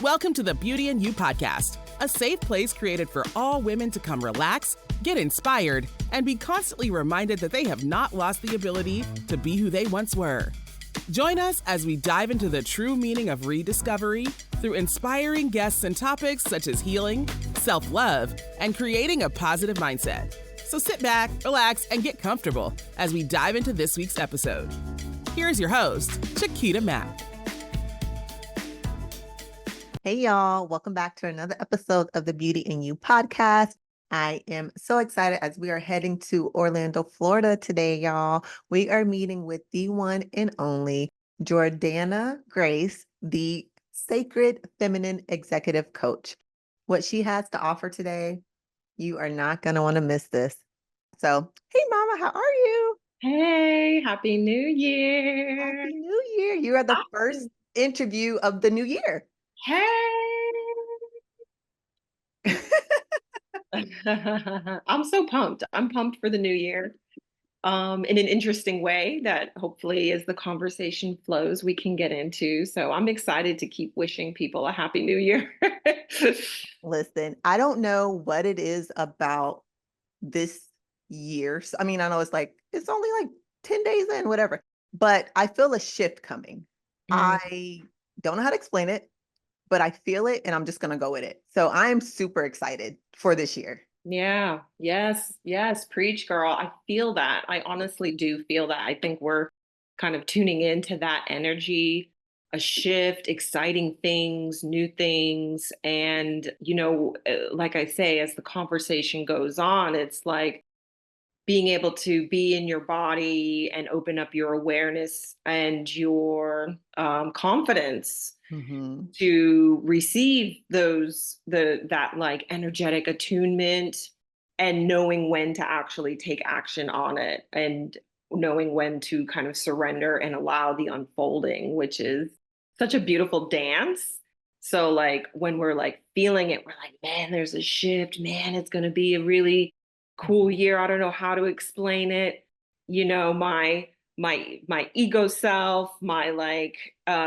Welcome to the Beauty and You podcast, a safe place created for all women to come relax, get inspired, and be constantly reminded that they have not lost the ability to be who they once were. Join us as we dive into the true meaning of rediscovery through inspiring guests and topics such as healing, self-love, and creating a positive mindset. So sit back, relax, and get comfortable as we dive into this week's episode. Here's your host, Chiquita Mack. Hey, y'all. Welcome back to another episode of the Beauty and You podcast. I am so excited as we are heading to Orlando, Florida today, y'all. We are meeting with the one and only Jordana Grace, the Sacred Feminine Executive Coach. What she has to offer today, you are not going to want to miss this. So, hey, Mama, how are you? Hey, Happy New Year. Happy New Year. You are the first interview of the new year. Hey. I'm so pumped. I'm pumped for the new year in an interesting way that hopefully as the conversation flows, we can get into. So I'm excited to keep wishing people a happy new year. Listen, I don't know what it is about this year. I mean, I know it's only like 10 days in, whatever, but I feel a shift coming. I don't know how to explain it, but I feel it and I'm just going to go with it. So I'm super excited for this year. Yeah. Yes. Preach, girl. I feel that. I honestly do feel that. I think we're kind of tuning into that energy, a shift, exciting things, new things. And, like I say, as the conversation goes on, it's like being able to be in your body and open up your awareness and your confidence to receive that like energetic attunement and knowing when to actually take action on it and knowing when to kind of surrender and allow the unfolding, which is such a beautiful dance. So like when we're like feeling it, we're like, man, there's a shift, man, it's going to be a really cool year. I don't know how to explain it. My ego self, my like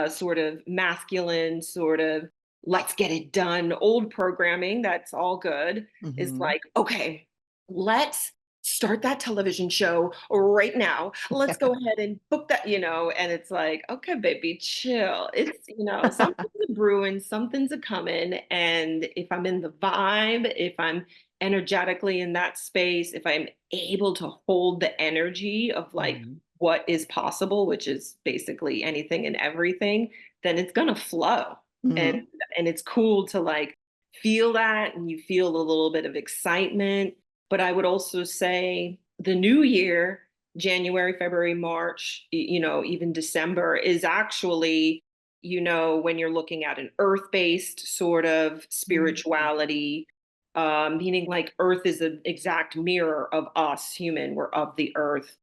sort of masculine sort of let's get it done old programming, that's all good, is like, okay, let's start that television show right now. Let's go ahead and book that, and it's like, okay, baby, chill. It's, something's a brewing, something's a coming. And if I'm in the vibe, if I'm energetically in that space, if I'm able to hold the energy of like what is possible, which is basically anything and everything, then it's gonna flow. And it's cool to like feel that, and you feel a little bit of excitement. But I would also say the new year, January, February, March, even December is actually, when you're looking at an earth-based sort of spirituality, meaning like earth is an exact mirror of us human, we're of the earth,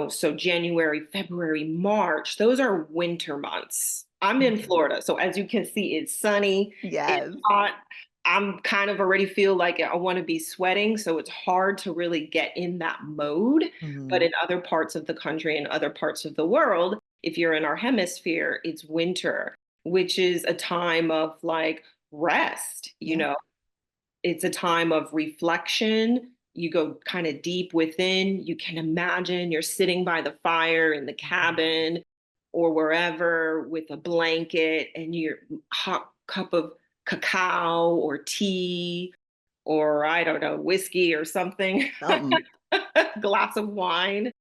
so January, February, March, those are winter months. I'm in Florida, so as you can see, it's sunny. Yes. It's hot. I'm kind of already feel like I want to be sweating, so it's hard to really get in that mode. But in other parts of the country and other parts of the world, if you're in our hemisphere, it's winter, which is a time of like rest, It's a time of reflection. You go kind of deep within. You can imagine you're sitting by the fire in the cabin or wherever with a blanket and your hot cup of cacao or tea or I don't know, whiskey or something, glass of wine.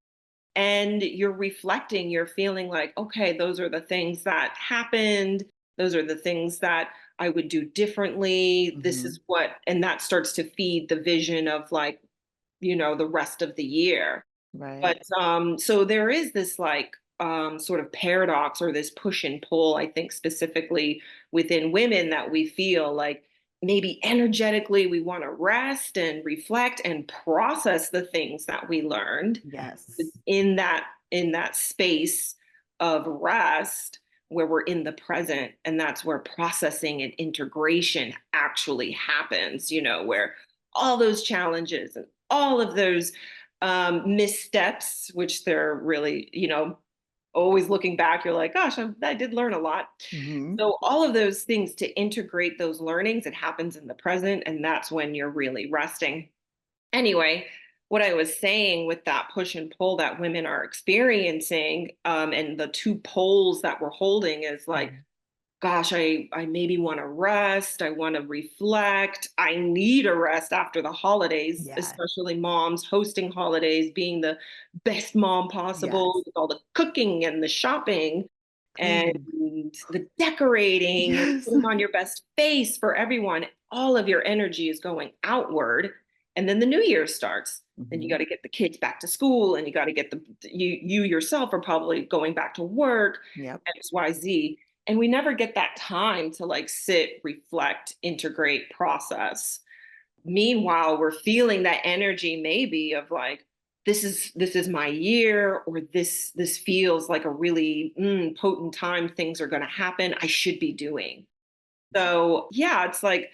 And you're reflecting, you're feeling like, okay, those are the things that happened. Those are the things that I would do differently. This is what, and that starts to feed the vision of like, the rest of the year. Right. But so there is this like sort of paradox or this push and pull, I think specifically within women, that we feel like maybe energetically we want to rest and reflect and process the things that we learned. Yes. In that space of rest where we're in the present, and that's where processing and integration actually happens, where all those challenges and all of those missteps, which they're really, always looking back, you're like, gosh, I did learn a lot. Hmm. So all of those things to integrate those learnings, it happens in the present, and that's when you're really resting. Anyway, what I was saying with that push and pull that women are experiencing, and the two poles that we're holding is like, gosh, I maybe want to rest. I want to reflect. I need a rest after the holidays, Yeah. especially moms hosting holidays, being the best mom possible Yes. with all the cooking and the shopping and Cleaning. the decorating and Yes. putting on your best face for everyone. All of your energy is going outward. And then the new year starts. And you Hmm. got to get the kids back to school, and you got to get you yourself are probably going back to work, Yep. XYZ, and we never get that time to like sit, reflect, integrate, process. Meanwhile, we're feeling that energy maybe of like, this is my year, or this feels like a really potent time, things are going to happen, I should be doing. So yeah, it's like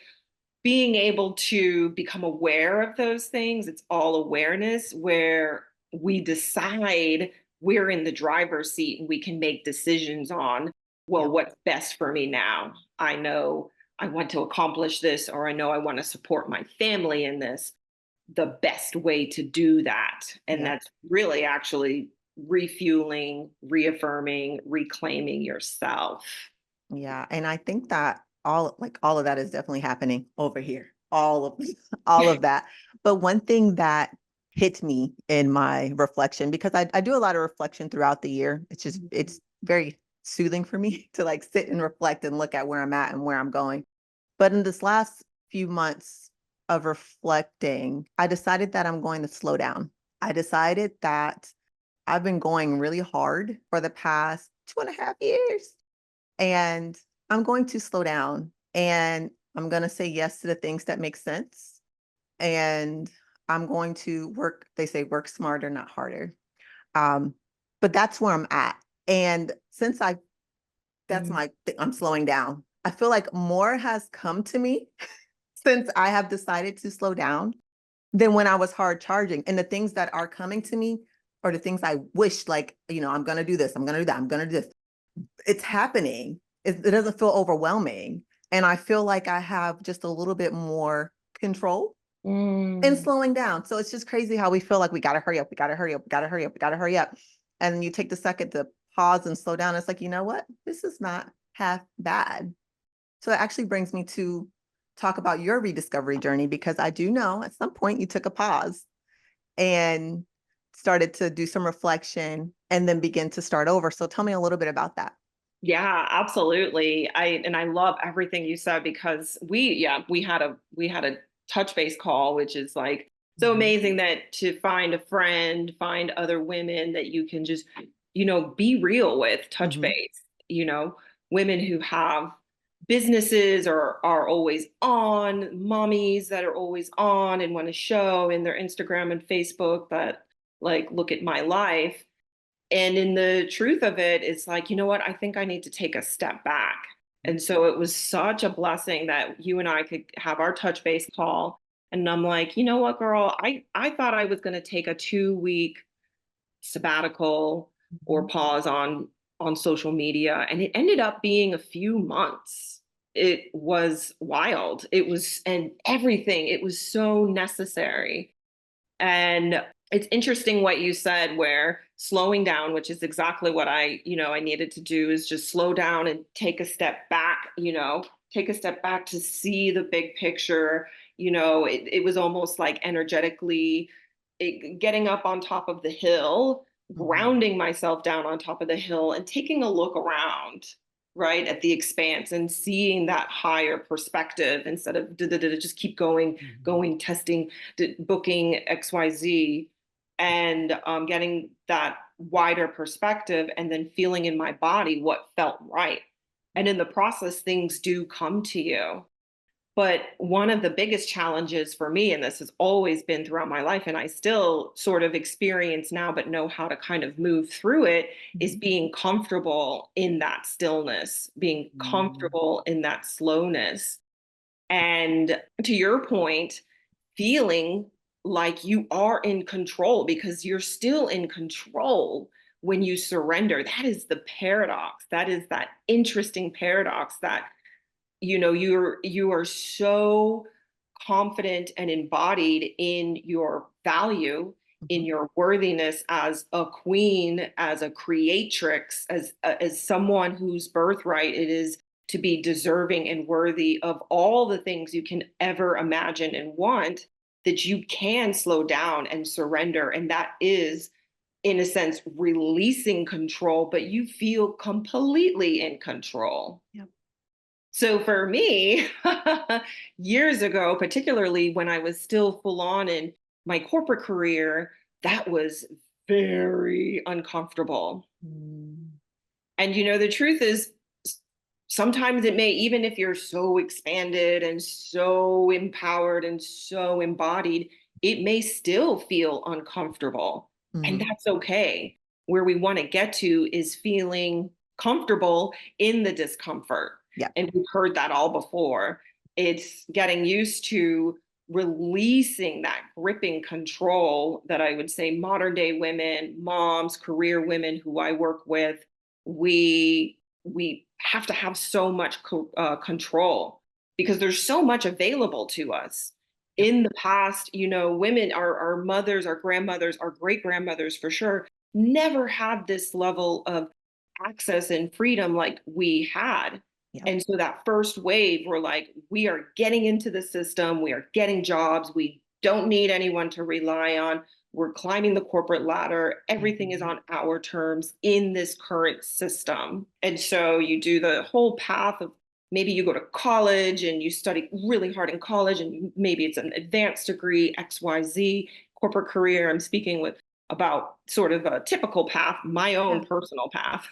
being able to become aware of those things. It's all awareness where we decide, we're in the driver's seat and we can make decisions on, well, Yep. what's best for me now? I know I want to accomplish this, or I know I want to support my family in this. The best way to do that. And Yep. that's really actually refueling, reaffirming, reclaiming yourself. Yeah. And I think that all of that is definitely happening over here. All of all of that. But one thing that hit me in my reflection, because I do a lot of reflection throughout the year. It's very soothing for me to like sit and reflect and look at where I'm at and where I'm going. But in this last few months of reflecting, I decided that I'm going to slow down. I decided that I've been going really hard for the past 2.5 years, and I'm going to slow down, and I'm going to say yes to the things that make sense. And I'm going to work, they say work smarter, not harder. Um, but that's where I'm at. And since I'm slowing down. I feel like more has come to me since I have decided to slow down than when I was hard charging. And the things that are coming to me are the things I wish, like, I'm going to do this, I'm going to do that, I'm going to do this. It's happening. It doesn't feel overwhelming. And I feel like I have just a little bit more control and Mm. slowing down. So it's just crazy how we feel like we got to hurry up, we got to hurry up, we got to hurry up, we got to hurry up. And you take the second to pause and slow down. It's like, you know what? This is not half bad. So that actually brings me to talk about your rediscovery journey, because I do know at some point you took a pause and started to do some reflection and then begin to start over. So tell me a little bit about that. Yeah, absolutely. I love everything you said, because we had a touch base call, which is like so Mhm. amazing, that to find a friend, find other women that you can just, be real with, touch Mhm. base, women who have businesses or are always on, mommies that are always on and want to show in their Instagram and Facebook that, like, look at my life. And in the truth of it, it's like, you know what? I think I need to take a step back. And so it was such a blessing that you and I could have our touch base call. And I'm like, you know what, girl? I thought I was going to take a 2 week sabbatical or Mhm. pause on social media, and it ended up being a few months. It was wild. It was, and everything. It was so necessary. And it's interesting what you said, where slowing down, which is exactly what I needed to do, is just slow down and take a step back, take a step back to see the big picture. It was almost like energetically getting up on top of the hill, Mhm. grounding myself down on top of the hill, and taking a look around, right, at the expanse, and seeing that higher perspective instead of just keep going, Mhm. going, testing, booking XYZ, and getting that wider perspective, and then feeling in my body what felt right. And in the process, things do come to you. But one of the biggest challenges for me, and this has always been throughout my life, and I still sort of experience now, but know how to kind of move through it, is Mhm. being comfortable in that stillness, being Mhm. comfortable in that slowness. And to your point, feeling like you are in control, because you're still in control when you surrender, that is the paradox. That is that interesting paradox that, you are so confident and embodied in your value, in Mhm. your worthiness as a queen, as a creatrix, as someone whose birthright it is to be deserving and worthy of all the things you can ever imagine and want, that you can slow down and surrender. And that is, in a sense, releasing control, but you feel completely in control. Yep. So for me, years ago, particularly when I was still full on in my corporate career, that was very uncomfortable. Mm. And the truth is, sometimes it may, even if you're so expanded and so empowered and so embodied, it may still feel uncomfortable. And Mhm. that's okay. Where we want to get to is feeling comfortable in the discomfort. Yeah. And we've heard that all before. It's getting used to releasing that gripping control that I would say modern day women, moms, career women who I work with, we have to have so much control because there's so much available to us. Yep. In the past, women, our mothers, our grandmothers, our great grandmothers for sure, never had this level of access and freedom like we had. Yep. And so that first wave, we're like, we are getting into the system, we are getting jobs, we don't need anyone to rely on. We're climbing the corporate ladder. Everything is Mhm. on our terms in this current system. And so you do the whole path of, maybe you go to college and you study really hard in college, and maybe it's an advanced degree, XYZ, corporate career. I'm speaking with about sort of a typical path, my Yeah. own personal path,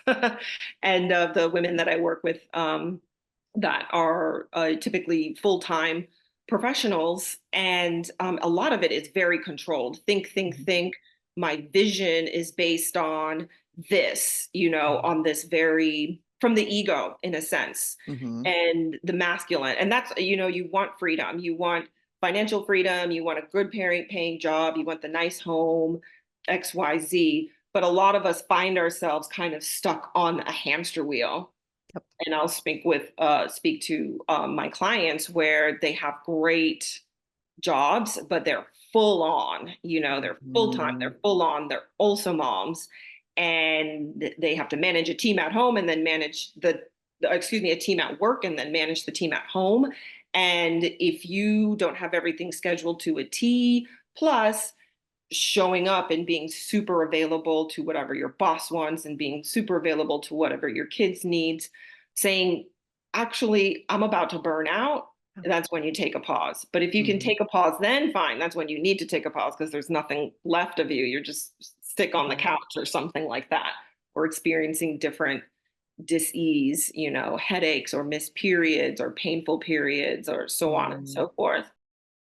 and the women that I work with, that are typically full time professionals. And a lot of it is very controlled. Think, think, Mhm. think. My vision is based on this, on this very, from the ego in a sense, Mhm. and the masculine. And that's, you want freedom. You want financial freedom. You want a good paying job. You want the nice home, XYZ. But a lot of us find ourselves kind of stuck on a hamster wheel. Yep. And I'll speak to my clients where they have great jobs, but they're full on, they're full time, Mhm. they're full on, they're also moms, and they have to manage a team at home and then manage a team at work and then manage the team at home. And if you don't have everything scheduled to a T, plus showing up and being super available to whatever your boss wants and being super available to whatever your kids needs, saying, actually, I'm about to burn out, Yeah. that's when you take a pause. But if you can Mhm. take a pause, then fine, that's when you need to take a pause because there's nothing left of you. You're just sick on the Right. couch or something like that, or experiencing different dis-ease, headaches or missed periods or painful periods or so on and Mhm. so forth.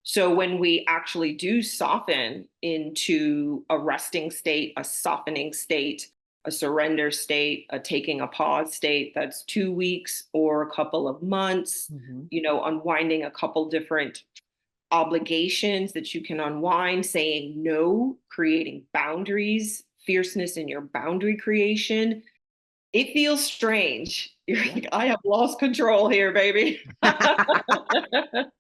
So when we actually do soften into a resting state, a softening state, a surrender state, a taking a pause state, that's 2 weeks or a couple of months, Mhm. unwinding a couple different obligations that you can unwind, saying no, creating boundaries, fierceness in your boundary creation. It feels strange. You're Yeah. like, I have lost control here, baby. And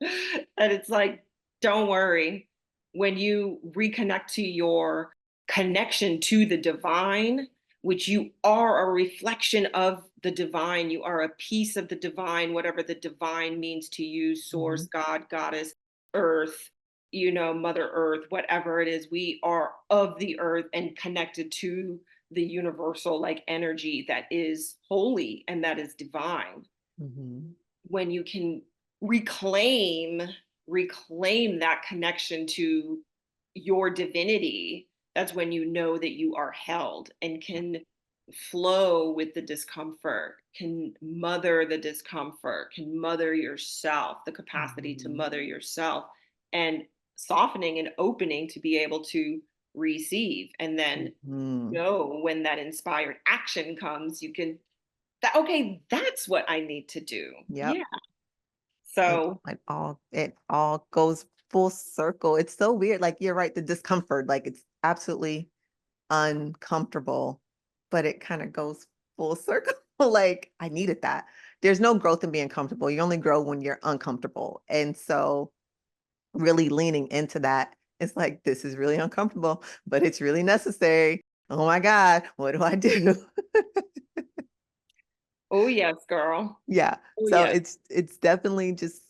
it's like, don't worry. When you reconnect to your connection to the divine, which you are a reflection of the divine, you are a piece of the divine, whatever the divine means to you, source, Mhm. God, goddess, earth, Mother Earth, whatever it is, we are of the earth and connected to the universal like energy that is holy and that is divine. Mhm. When you can reclaim reclaim that connection to your divinity, that's when you know that you are held and Yeah. can flow with the discomfort, can mother the discomfort, can mother yourself, the capacity to Mhm. mother yourself, and softening and opening to be able to receive. And then Mhm. know when that inspired action comes, you can that, okay, that's what I need to do. Yep. Yeah. It So it all goes full circle. It's so weird. Like you're right, the discomfort, like it's absolutely uncomfortable. but it kind of goes full circle. Like, I needed that. There's no growth in being comfortable. You only grow when you're uncomfortable. And so really leaning into that, it's like, this is really uncomfortable, but it's really necessary. Oh my God, what do I do? Oh, yes, girl. Yeah. Oh, So yes. it's definitely just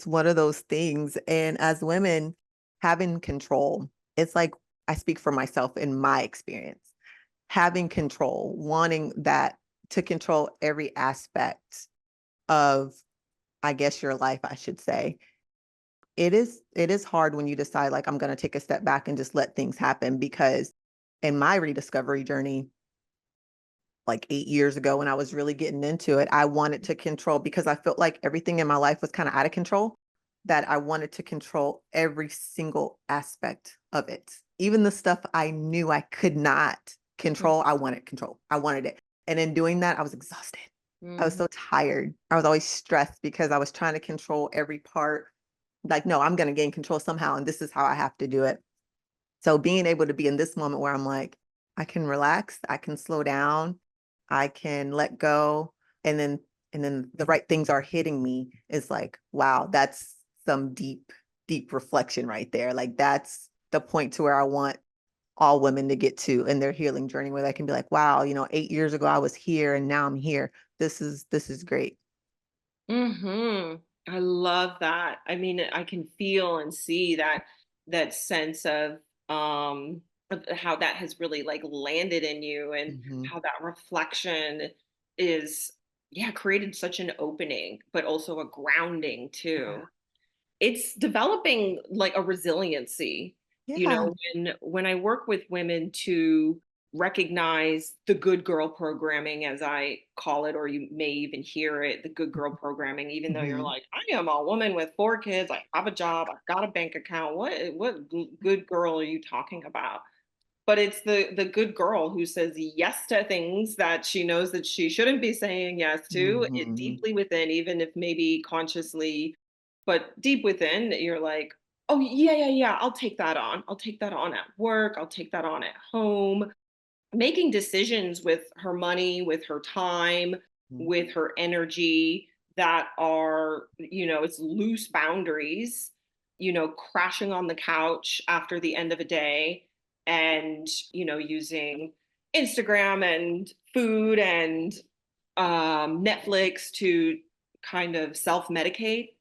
one of those things. And as women, having control, it's like, I speak for myself in my experience, having control, wanting that, to control every aspect of, I guess, your life, I should say. It is hard when you decide, like, I'm going to take a step back and just let things happen, because in my rediscovery journey, like 8 years ago, when I was really getting into it, I wanted to control, because I felt like everything in my life was kind of out of control, that I wanted to control every single aspect of it. Even the stuff I knew I could not control, I wanted control. I wanted it. And in doing that, I was exhausted. I was Mhm. so tired. I was always stressed because I was trying to control every part. Like, no, I'm going to gain control somehow, and this is how I have to do it. So being able to be in this moment where I'm like, I can relax, I can slow down, I can let go, and then the right things are hitting me, is like, wow, that's some deep, deep reflection right there. Like, that's the point to where I want all women to get to in their healing journey, where they can be like, wow, 8 years ago I was here and now I'm here. This is great. Mhm. I love that. I mean, I can feel and see that sense of how that has really like landed in you, and Hmm. how that reflection is, yeah, created such an opening, but also a grounding Yeah. too. It's developing like a resiliency, Yeah. when I work with women to recognize the good girl programming, as I call it, or you may even hear it, the good girl programming, even though you're Hmm. like, I am a woman with 4 kids, I have a job, I've got a bank account. What good girl are you talking about? But it's the good girl who says yes to things that she knows that she shouldn't be saying yes to, it Hmm. deeply within, even if maybe consciously, but deep within, you're like, oh yeah, yeah, yeah, I'll take that on. I'll take that on at work. I'll take that on at home. Making decisions with her money, with her time, with her energy, that are, it's loose boundaries, crashing on the couch after the end of a day, and, using Instagram and food and Netflix to kind of self medicate.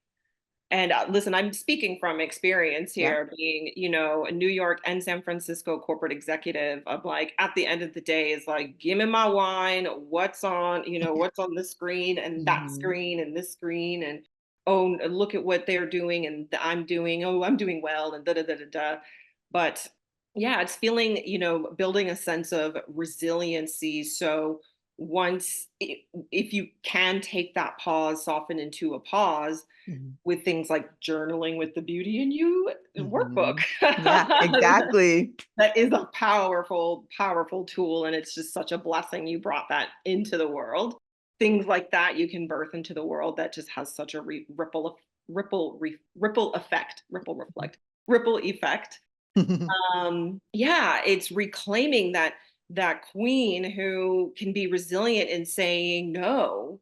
And listen, I'm speaking from experience Yeah. here, being, a New York and San Francisco corporate executive. Of like, at the end of the day, is like, give me my wine. What's on the screen, and that Hmm. screen, and this screen, and oh, look at what they're doing, and I'm doing. Oh, I'm doing well, and da da da da da. But yeah, it's feeling, building a sense of resiliency. So if you can take that pause, soften into a pause Hmm. with things like journaling with the Beauty in You workbook. Hmm. Yeah, exactly. That is a powerful, powerful tool. And it's just such a blessing you brought that into the world. Things like that you can birth into the world that just has such a ripple effect, ripple effect. Yeah, it's reclaiming that queen who can be resilient in saying no.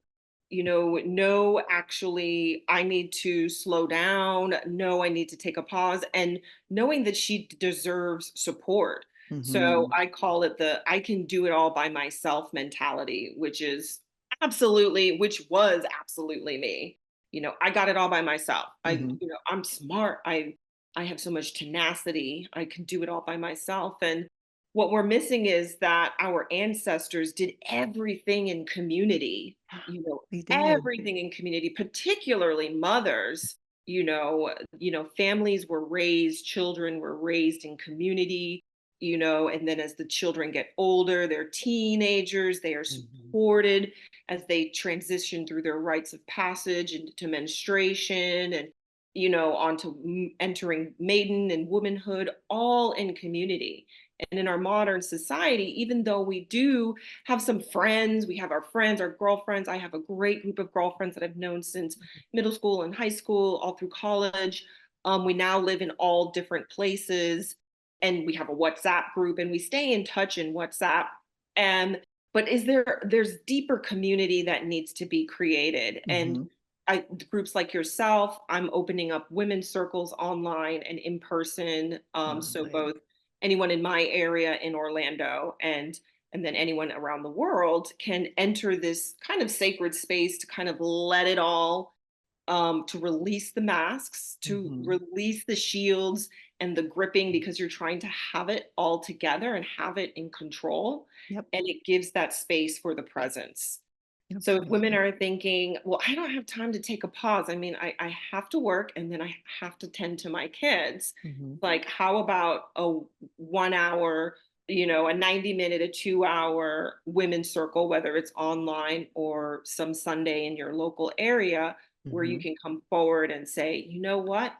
No, actually, I need to slow down. No, I need to take a pause, and knowing that she deserves support. So Hmm. I call it the I can do it all by myself mentality, which was absolutely me. I got it all by myself. Hmm. I'm smart. I have so much tenacity. I can do it all by myself. And what we're missing is that our ancestors did everything in community, We did. everything in community, particularly mothers. Families were raised, children were raised in community, and then as the children get older, they're teenagers, they are Hmm. supported as they transition through their rites of passage into menstruation, and onto entering maiden and womanhood, all in community. And in our modern society, even though we do have some friends, we have our friends, our girlfriends. I have a great group of girlfriends that I've known since middle school and high school, all through college. We now live in all different places, and we have a WhatsApp group, and we stay in touch in WhatsApp. And but there's deeper community that needs to be created. And Mhm. groups like yourself, I'm opening up women's circles online and in person. So Lovely. both anyone in my area in Orlando and then anyone around the world can enter this kind of sacred space to kind of let it all, to release the masks, to Mhm. release the shields and the gripping, because you're trying to have it all together and have it in control. Yep. And it gives that space for the presence. So if women Absolutely. are thinking, well, I don't have time to take a pause. I mean, I have to work and then I have to tend to my kids. Mhm. Like, how about a 1 hour, a 90-minute, a 2 hour women's circle, whether it's online or some Sunday in your local area, where you Mhm. can come forward and say, you know what?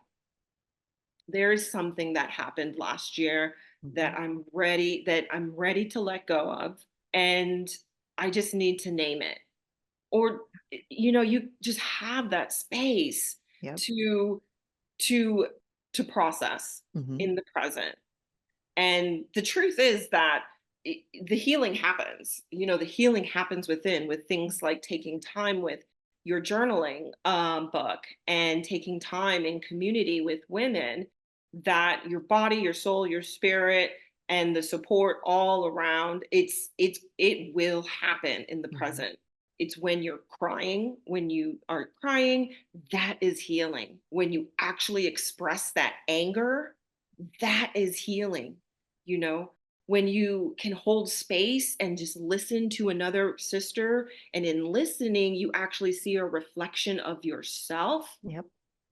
There is something that happened last year Mhm. that I'm ready to let go of. And I just need to name it. Or you just have that space Yep. to to to process Mhm. in the present. And the truth is that the healing happens. The healing happens within, with things like taking time with your journaling book, and taking time in community with women, that your body, your soul, your spirit, and the support all around, it will happen in the Mhm. present. It's when you're crying, when you are crying, that is healing. When you actually express that anger, that is healing. you know when you can hold space and just listen to another sister, and in listening you actually see a reflection of yourself, Yep.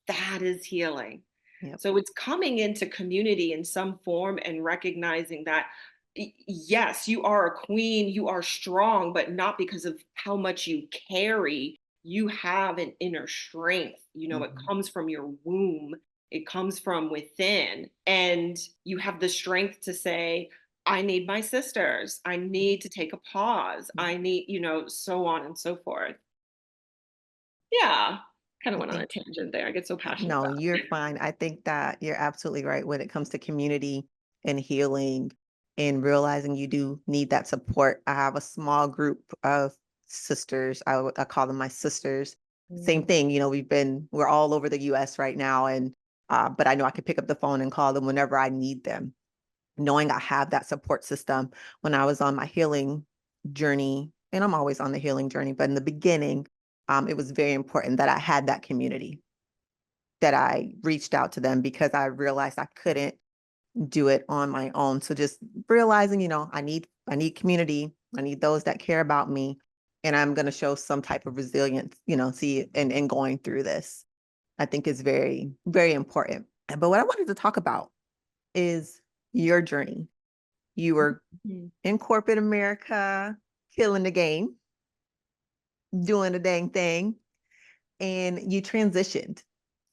that is healing. Yep. So it's coming into community in some form and recognizing that, yes, you are a queen, you are strong, but not because of how much you carry. You have an inner strength. It Mhm. comes from your womb, it comes from within. And you have the strength to say, I need my sisters. I need to take a pause. Yep. I need, so on and so forth. Yeah. Kind of I went on a think tangent there. I get so passionate no, about you're it. fine. I think that you're absolutely right when it comes to community and healing and realizing you do need that support. I have a small group of sisters. I call them my sisters. Same Mm. thing, we're all over the US right now, and but I know I can pick up the phone and call them whenever I need them, knowing I have that support system. When I was on my healing journey, and I'm always on the healing journey, but in the beginning, it was very important that I had that community, that I reached out to them because I realized I couldn't do it on my own. So just realizing, I need community. I need those that care about me. And I'm going to show some type of resilience, see, and going through this. I think is very, very important. But what I wanted to talk about is your journey. You were Mhm. in corporate America, killing the game, doing the dang thing, and you transitioned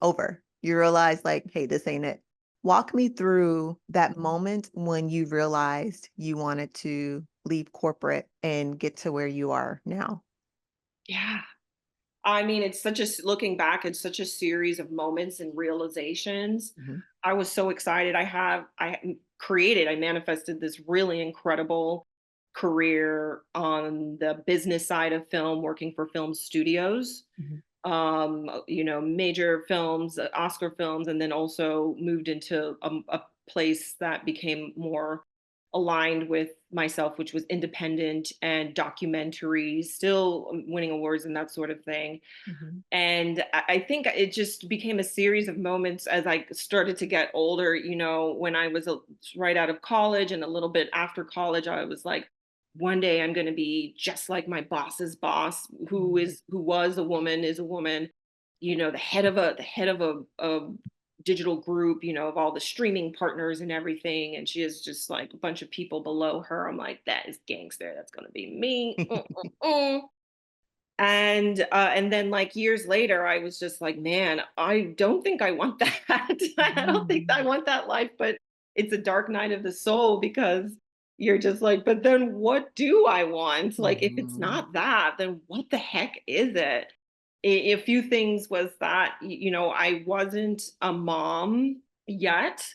over. You realized, like, hey, this ain't it. Walk me through that moment when you realized you wanted to leave corporate and get to where you are now. Yeah. I mean, looking back, it's such a series of moments and realizations. Mhm. I was so excited. I manifested this really incredible career on the business side of film, working for film studios, Mhm. major films, Oscar films, and then also moved into a place that became more aligned with myself, which was independent and documentaries, still winning awards and that sort of thing. Mhm. And I think it just became a series of moments as I started to get older. When I was right out of college and a little bit after college, I was like, one day I'm going to be just like my boss's boss, Mhm. who was a woman, is a woman, the head of a digital group, of all the streaming partners and everything. And she has just like a bunch of people below her. I'm like, that is gangster. That's going to be me. And then like years later, I was just like, man, I don't think I want that. I don't think I Mhm. want that life. But it's a dark night of the soul, because you're just like, but then what do I want? Like, if it's Mhm. not that, then what the heck is it? A few things was that, I wasn't a mom yet.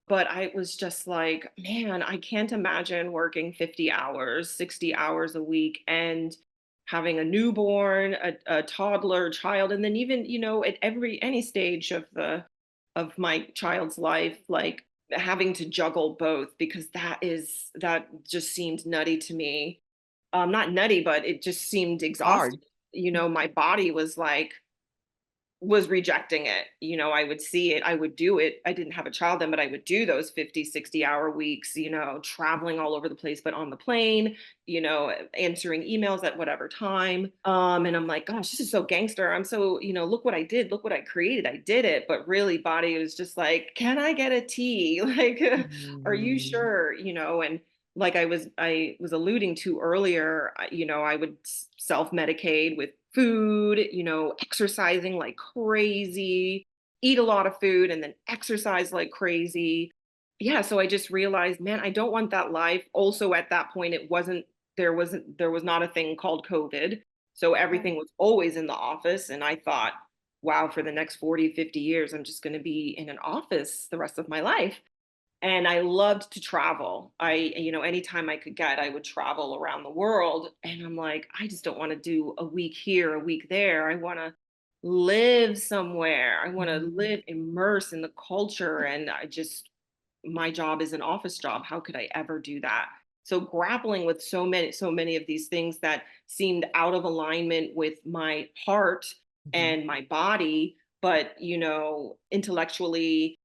But I was just like, man, I can't imagine working 50 hours, 60 hours a week and having a newborn, a toddler, child, and then even, at any stage of my child's life, like having to juggle both because that just seemed nutty to me. Not nutty, but it just seemed Hard. exhausting. My body was rejecting it. I would see it, I would do it. I didn't have a child then, but I would do those 50, 60-hour weeks, traveling all over the place, but on the plane, answering emails at whatever time. And I'm like, gosh, this is so gangster. I'm so, look what I did, look what I created. I did it. But really, body was just like, can I get a tea? Like, are you Mhm. sure? And like I was alluding to earlier, I would self-medicate with food, exercising like crazy, eat a lot of food and then exercise like crazy. Yeah, so I just realized, man, I don't want that life. Also at that point there was not a thing called COVID. So Right. everything was always in the office and I thought, wow, for the next 40, 50 years I'm just going to be in an office the rest of my life. And I loved to travel. Anytime I could get, I would travel around the world. And I'm like, I just don't want to do a week here, a week there. I want to live somewhere. I want to Mhm. live immersed in the culture. And my job is an office job. How could I ever do that? So grappling with so many of these things that seemed out of alignment with my heart Mhm. and my body, but intellectually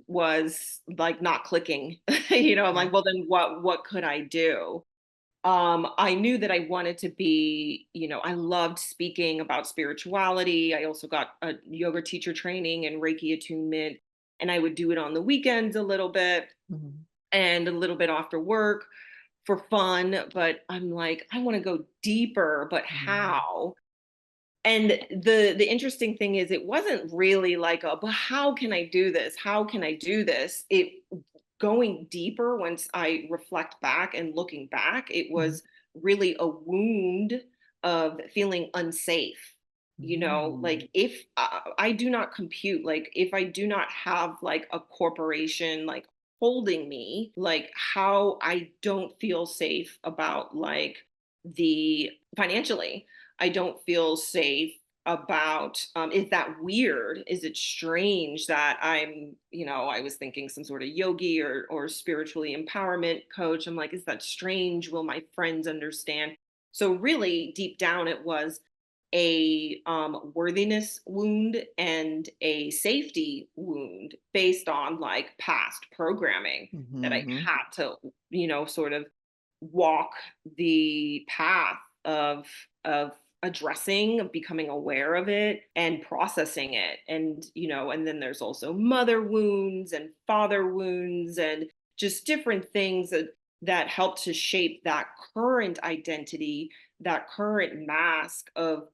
was like not clicking. I'm Yeah. like, well then what could I do? I knew that I wanted to be, I loved speaking about spirituality. I also got a yoga teacher training and Reiki attunement, and I would do it on the weekends a little bit Mhm. and a little bit after work for fun. But I'm like, I want to go deeper, but Mhm. how? And the interesting thing is it wasn't really like but how can I do this? How can I do this? It going deeper once I reflect back and looking back, it Mhm. was really a wound of feeling unsafe. Mm. Like if I do not compute, like if I do not have like a corporation like holding me, like how I don't feel safe about like the financially. I don't feel safe about is that weird? Is it strange that I was thinking some sort of yogi or spiritually empowerment coach. I'm like, is that strange? Will my friends understand? So really deep down it was a worthiness wound and a safety wound based on like past programming that I Mhm. had to, sort of walk the path of addressing, of becoming aware of it and processing it. And then there's also mother wounds and father wounds and just different things that help to shape that current identity, that current mask of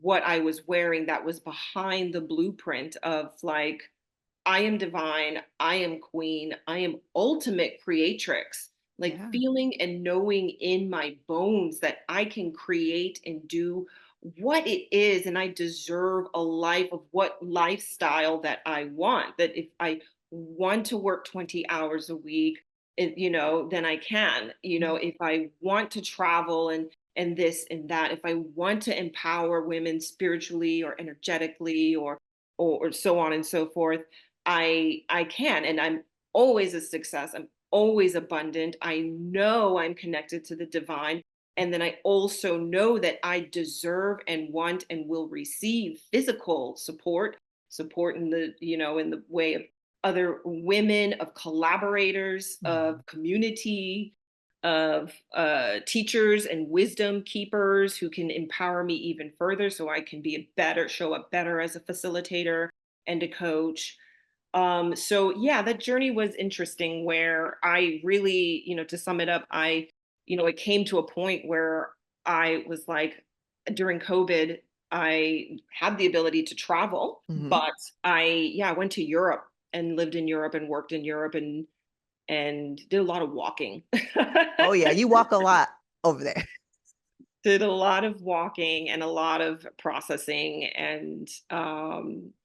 what I was wearing that was behind the blueprint of like, I am divine, I am queen, I am ultimate creatrix. Like Yeah. feeling and knowing in my bones that I can create and do what it is, and I deserve a life of what lifestyle that I want. That if I want to work 20 hours a week, then I can. Yeah. If I want to travel and this and that, if I want to empower women spiritually or energetically or so on and so forth, I can, and I'm always a success. I'm always abundant. I know I'm connected to the divine. And then I also know that I deserve and want and will receive physical support in the way of other women, of collaborators, Mhm. of community, of teachers and wisdom keepers who can empower me even further so I can show up better as a facilitator and a coach. So yeah, that journey was interesting where I really, to sum it up, it came to a point where I was like, during COVID, I had the ability to travel, Mhm. but I went to Europe and lived in Europe and worked in Europe and did a lot of walking. Oh, yeah, you walk a lot over there. Did a lot of walking and a lot of processing and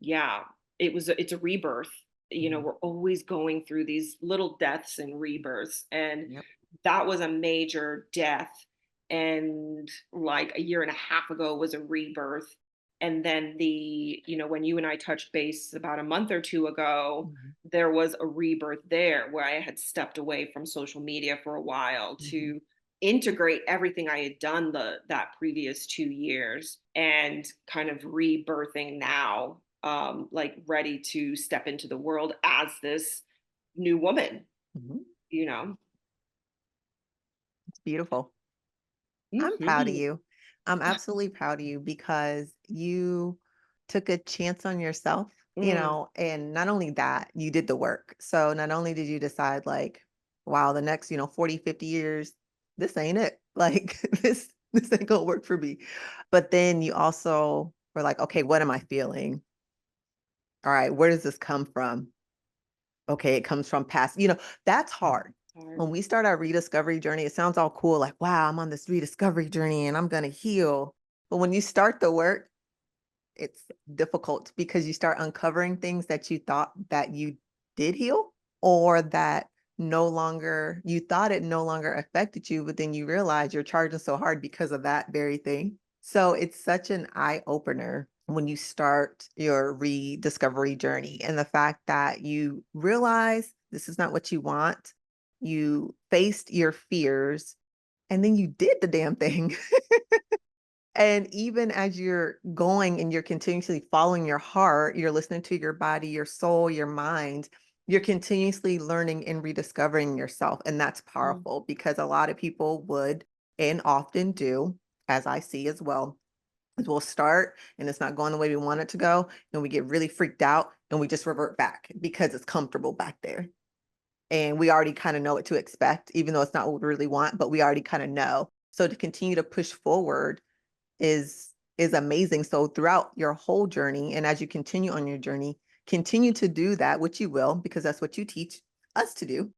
yeah, it's a rebirth. we're always going through these little deaths and rebirths. And Yep. that was a major death. And like a year and a half ago was a rebirth. And then when you and I touched base about a month or two ago, Mhm. there was a rebirth there where I had stepped away from social media for a while Mhm. to integrate everything I had done that previous 2 years, and kind of rebirthing now, like ready to step into the world as this new woman, Mhm. you know. It's beautiful. I'm proud of Mhm. you. I'm absolutely proud of you because you took a chance on yourself, Mm, and not only that, you did the work. So not only did you decide like, wow, the next, 40, 50 years, this ain't it. Like this ain't gonna work for me. But then you also were like, okay, what am I feeling? All right, where does this come from? Okay, it comes from past, that's hard. hard. When we start our rediscovery journey, it sounds all cool, like, wow, I'm on this rediscovery journey and I'm gonna heal. But when you start the work, it's difficult because you start uncovering things that you thought that you did heal, or that no longer you thought it no longer affected you, but then you realize you're charging so hard because of that very thing. So it's such an eye opener when you start your rediscovery journey, and the fact that you realize this is not what you want. You faced your fears and then you did the damn thing. And even as you're going and you're continuously following your heart, you're listening to your body, your soul, your mind, you're continuously learning and rediscovering yourself. And that's Mm, powerful because a lot of people would and often do, as I see as well, is we'll start and it's not going the way we want it to go. And we get really freaked out and we just revert back because it's comfortable back there. And we already kind of know what to expect, even though it's not what we really want, but we already kind of know. So to continue to push forward is amazing. So throughout your whole journey, and as you continue on your journey, continue to do that, which you will, because that's what you teach us to do.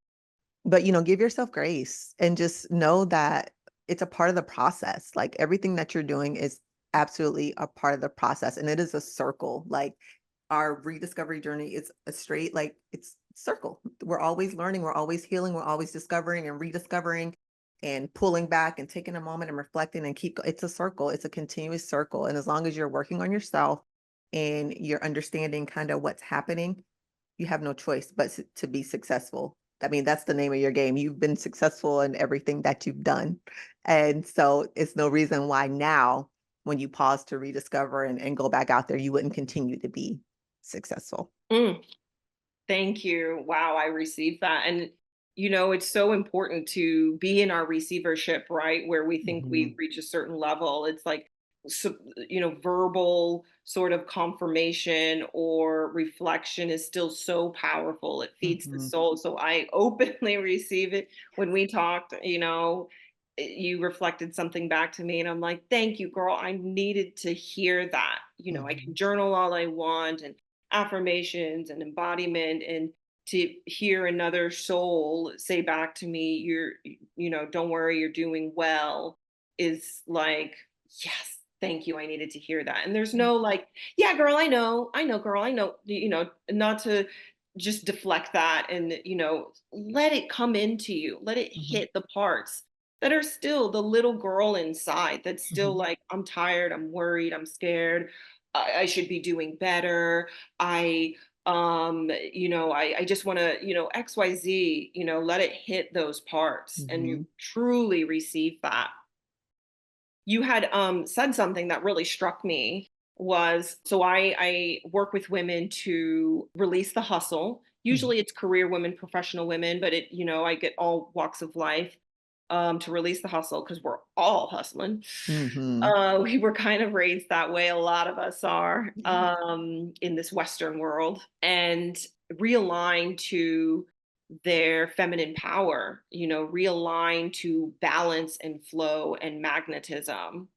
But give yourself grace and just know that it's a part of the process. Like everything that you're doing is absolutely a part of the process. And it is a circle. Like our rediscovery journey is a straight, like it's circle. We're always learning, we're always healing, we're always discovering and rediscovering and pulling back and taking a moment and reflecting and it's a circle. It's a continuous circle. And as long as you're working on yourself and you're understanding kind of what's happening, you have no choice but to be successful. I mean, that's the name of your game. You've been successful in everything that you've done. And so it's no reason why now, when you pause to rediscover and go back out there, you wouldn't continue to be successful. mm. Thank you. Wow, I received that. And, it's so important to be in our receivership, right? Where we think we Mhm, reach a certain level. It's like, so, verbal sort of confirmation or reflection is still so powerful. It feeds the mhm, soul. So I openly receive it. When we talked, you reflected something back to me, and I'm like, thank you, girl. I needed to hear that. I can mhm, journal all I want, and affirmations and embodiment, and to hear another soul say back to me, don't worry, you're doing well, is like, yes, thank you, I needed to hear that. And there's yeah, no like, yeah, girl, I know, girl, I know, not to just deflect that, and let it come into you, let it mhm, hit the parts that are still the little girl inside, that's still mhm, like, I'm tired, I'm worried, I'm scared, I should be doing better. I, I just want to, XYZ, let it hit those parts and you mhm, truly receive that. You had said something that really struck me, was, so I work with women to release the hustle. mhm, Usually it's career women, professional women, but I get all walks of life, to release the hustle because we're all hustling. mhm. We were kind of raised that way. A lot of us are, Yeah. in this Western world, and realign to their feminine power, realign to balance and flow and magnetism.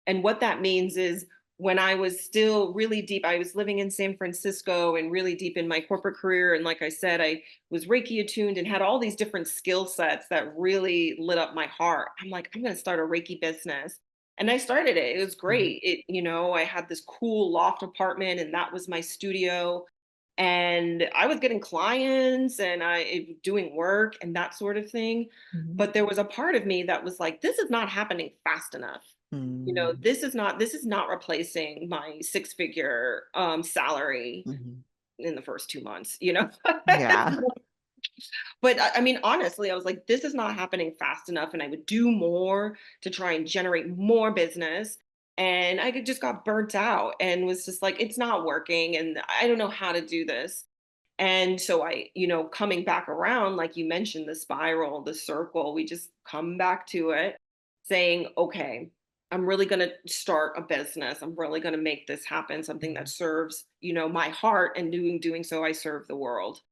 And what that means is, when I was still really deep, I was living in San Francisco and really deep in my corporate career. And like I said, I was Reiki attuned and had all these different skill sets that really lit up my heart. I'm like, I'm going to start a Reiki business. And I started it. It was Mhm, great. I had this cool loft apartment, and that was my studio. and I was getting clients and I doing work and that sort of thing. Mhm. But there was a part of me that was like, this is not happening fast enough. Mm. This is not replacing my six-figure salary Mhm. in the first 2 months. Yeah. But I mean, honestly, I was like, this is not happening fast enough. And I would do more to try and generate more business. And just got burnt out and was just like, it's not working. And I don't know how to do this. And so coming back around, like you mentioned, the spiral, the circle, we just come back to it saying, okay, I'm really going to start a business. I'm really going to make this happen, something that Mhm. serves, my heart, and doing so I serve the world.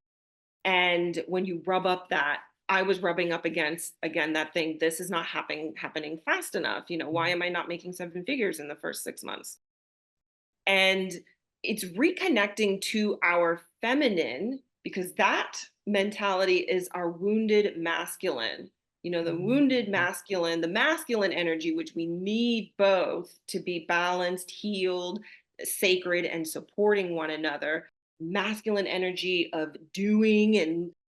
And when you rub up that, I was rubbing up against again that thing, this is not happening fast enough. Why Mhm. am I not making seven figures in the first 6 months? And it's reconnecting to our feminine, because that mentality is our wounded masculine. The wounded Mhm. masculine, the masculine energy, which we need both to be balanced, healed, sacred, and supporting one another. Masculine energy of doing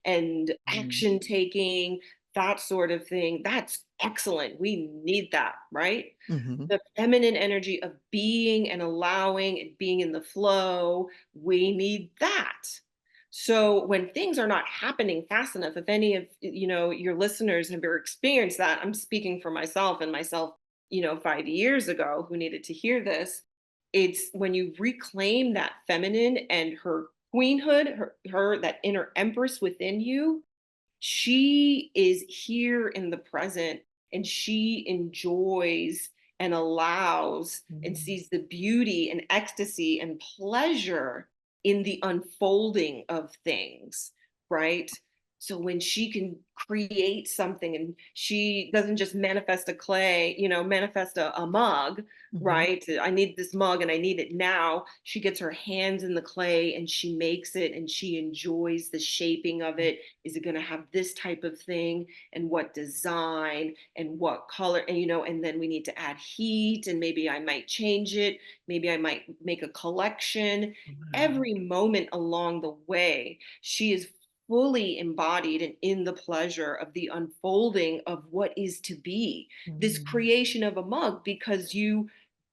and Mhm. action taking, that sort of thing. That's excellent. We need that, right? Mhm. The feminine energy of being and allowing and being in the flow, we need that. So when things are not happening fast enough, if any of your listeners have ever experienced that, I'm speaking for myself and myself 5 years ago who needed to hear this. It's when you reclaim that feminine and her queenhood, her that inner empress within you, she is here in the present, and she enjoys and allows and Mhm. sees the beauty and ecstasy and pleasure in the unfolding of things, right? So when she can create something, and she doesn't just manifest a clay, manifest a mug, Mhm. right? I need this mug and I need it now. She gets her hands in the clay and she makes it and she enjoys the shaping of it. Is it going to have this type of thing, and what design and what color? And then we need to add heat, and maybe I might change it. Maybe I might make a collection. Wow. Every moment along the way, she is fully embodied and in the pleasure of the unfolding of what is to be, this Mhm. creation of a mug, because you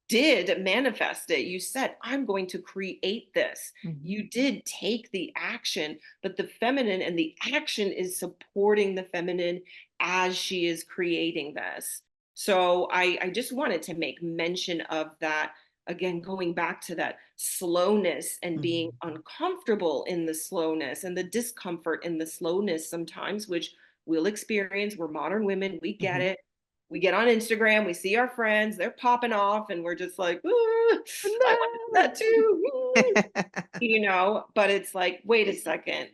did manifest it. You said, I'm going to create this. Mhm. You did take the action, but the feminine and the action is supporting the feminine as she is creating this. So I just wanted to make mention of that. Again, going back to that slowness and being Mhm. uncomfortable in the slowness and the discomfort in the slowness sometimes, which we'll experience. We're modern women, we get Mhm. it. We get on Instagram, we see our friends, they're popping off, and we're just like, "Ooh, I want to do No. that too." But it's like, wait a second,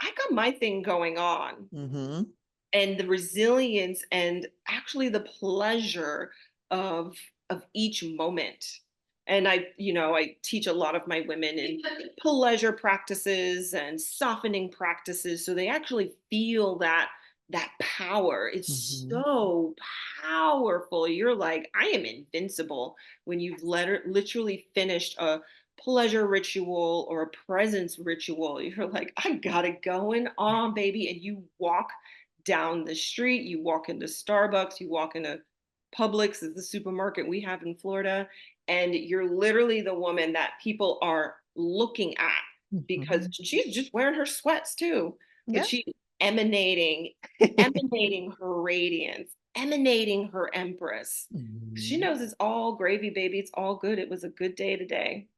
I got my thing going on, Mhm. and the resilience and actually the pleasure of each moment. And I teach a lot of my women in pleasure practices and softening practices, so they actually feel that power. It's Mhm. so powerful. You're like, I am invincible when you've literally finished a pleasure ritual or a presence ritual. You're like, I got it going on, baby. And you walk down the street, you walk into Starbucks, you walk into Publix, is the supermarket we have in Florida, and you're literally the woman that people are looking at, because Mhm. she's just wearing her sweats too, but Yeah. she's emanating her radiance, emanating her empress. She Mhm. knows it's all gravy, baby. It's all good. It was a good day today.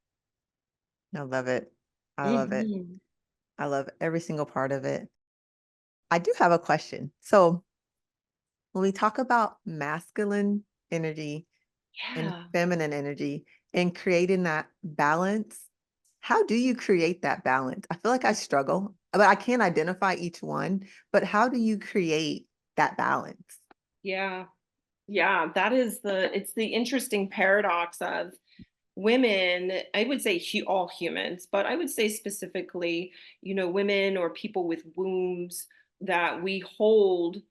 I love it. I love it. Mhm. I love every single part of it. I do have a question. So, when we talk about masculine energy and Yeah. feminine energy and creating that balance, how do you create that balance? I feel like I struggle, but I can identify each one, but how do you create that balance? Yeah. Yeah, it's the interesting paradox of women. I would say all humans, but I would say specifically, women or people with wombs, that we hold,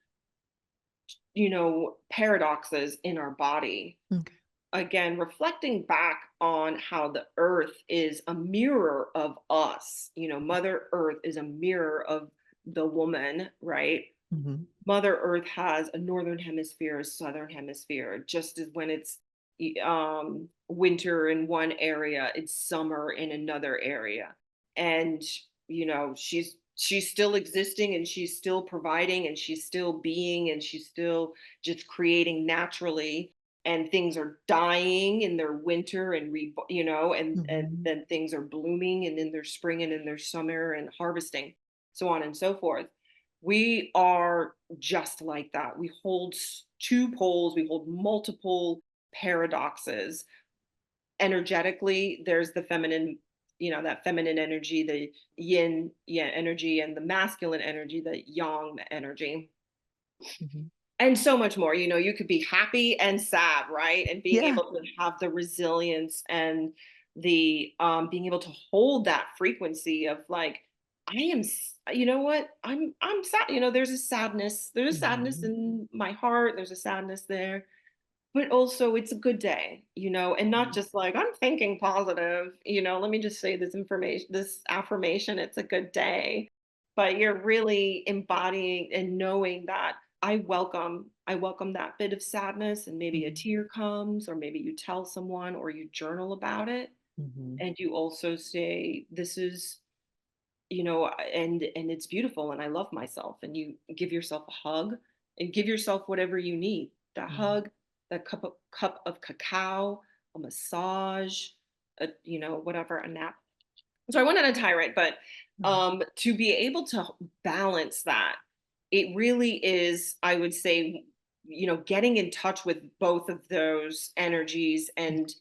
paradoxes in our body. Okay. again, reflecting back on how the earth is a mirror of us. Mother Earth is a mirror of the woman, right? Mhm. Mother Earth has a northern hemisphere, a southern hemisphere, just as when it's winter in one area, it's summer in another area. And she's still existing, and she's still providing, and she's still being, and she's still just creating naturally. And things are dying in their winter, and and Mhm. then things are blooming, and in their spring and in their summer and harvesting, so on and so forth. We are just like that. We hold two poles, we hold multiple paradoxes. Energetically, there's the feminine, that feminine energy, the yin energy, and the masculine energy, the yang energy, Mhm. and so much more. You could be happy and sad, right? And being Yeah. able to have the resilience and the being able to hold that frequency of like, you know what, I'm sad. There's a sadness Mhm. in my heart, there's a sadness there, but also it's a good day, and not Mhm. just like I'm thinking positive, let me just say this affirmation, it's a good day. But you're really embodying and knowing that I welcome that bit of sadness, and maybe a Mhm. tear comes, or maybe you tell someone, or you journal about it. Mhm. And you also say, this is, and it's beautiful, and I love myself, and you give yourself a hug, and give yourself whatever you need, that Mhm. hug, that cup of cacao, a massage, whatever, a nap. So I went on a tirade, but Mhm. to be able to balance that, it really is, I would say, getting in touch with both of those energies, and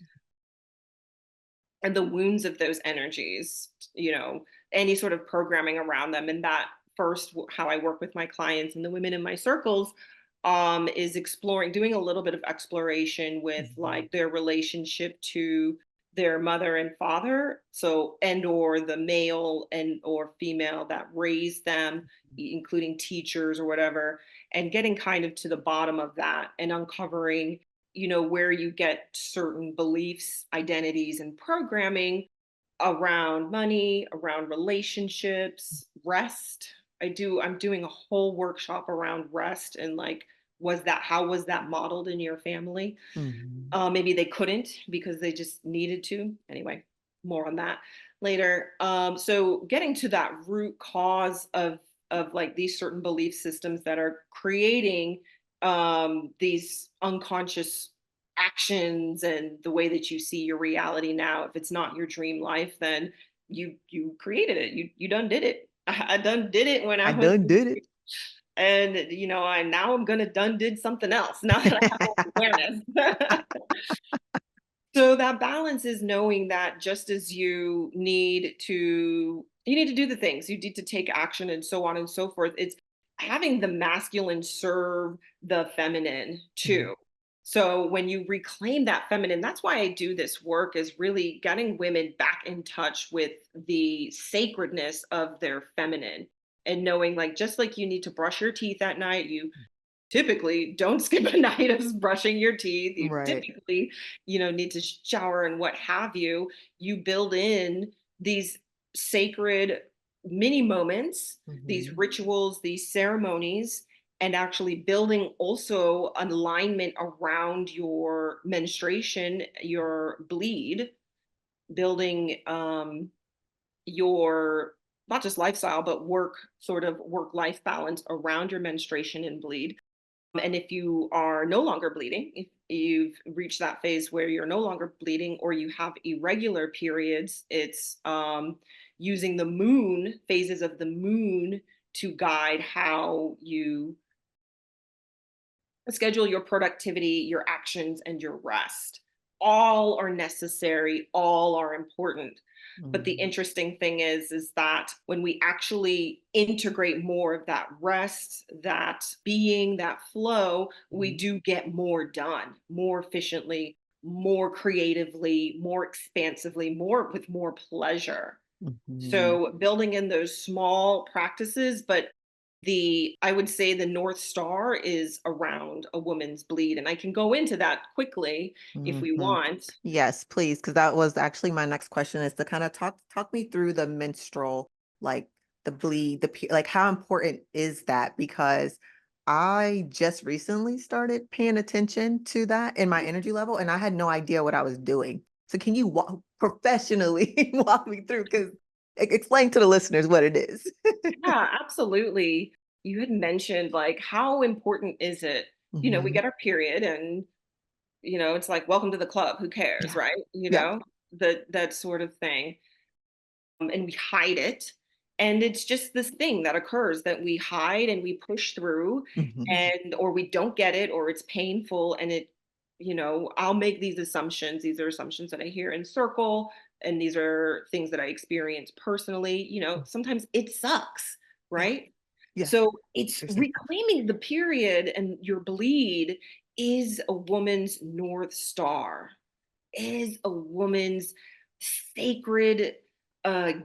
the wounds of those energies, any sort of programming around them. And that first, how I work with my clients and the women in my circles, is exploring, doing a little bit of exploration with Mhm. like their relationship to their mother and father. So, and or the male and or female that raised them, including teachers or whatever, and getting kind of to the bottom of that, and uncovering, where you get certain beliefs, identities, and programming around money, around relationships, rest. I'm doing a whole workshop around rest, and like, how was that modeled in your family? Mhm. Maybe they couldn't because they just needed to. Anyway, more on that later. So getting to that root cause of like these certain belief systems that are creating these unconscious actions, and the way that you see your reality now. If it's not your dream life, then you created it. You done did it. I done did it when I I was, done did it. and I now I'm gonna done did something else now that I have awareness. So that balance is knowing that just as you need to do the things, you need to take action, and so on and so forth. It's having the masculine serve the feminine Mhm. too. So when you reclaim that feminine, that's why I do this work, is really getting women back in touch with the sacredness of their feminine, and knowing, like, just like you need to brush your teeth at night, you typically don't skip a night of brushing your teeth. You Right. typically, need to shower and what have you. You build in these sacred mini moments, these Mhm. rituals, these ceremonies, and actually building also an alignment around your menstruation, your bleed, building your not just lifestyle, but work life balance around your menstruation and bleed. And if you are no longer bleeding, if you've reached that phase where you're no longer bleeding, or you have irregular periods, it's using the moon, phases of the moon, to guide how you schedule your productivity, your actions, and your rest. All are necessary, all are important. But the Mhm. interesting thing is that when we actually integrate more of that rest, that being, that flow, we Mhm. do get more done, more efficiently, more creatively, more expansively, more with more pleasure. Mhm. So building in those small practices, but I would say the North Star is around a woman's bleed. And I can go into that quickly if we Mhm. want. Yes, please, because that was actually my next question, is to kind of talk me through the menstrual, like the bleed, like how important is that? Because I just recently started paying attention to that in my energy level, and I had no idea what I was doing. So can you professionally walk me through? Because explain to the listeners what it is. Yeah, absolutely. You had mentioned like how important is it? We Hmm. get our period and it's like welcome to the club, who cares, Yeah. right? Yeah. That sort of thing. And we hide it. And it's just this thing that occurs that we hide and we push through, Hmm. and or we don't get it, or it's painful, and I'll make these assumptions. These are assumptions that I hear in circle, and these are things that I experience personally. Sometimes it sucks, Yeah. right? Yeah. So it's There's like, reclaiming the period and your bleed is a woman's North Star, is a woman's sacred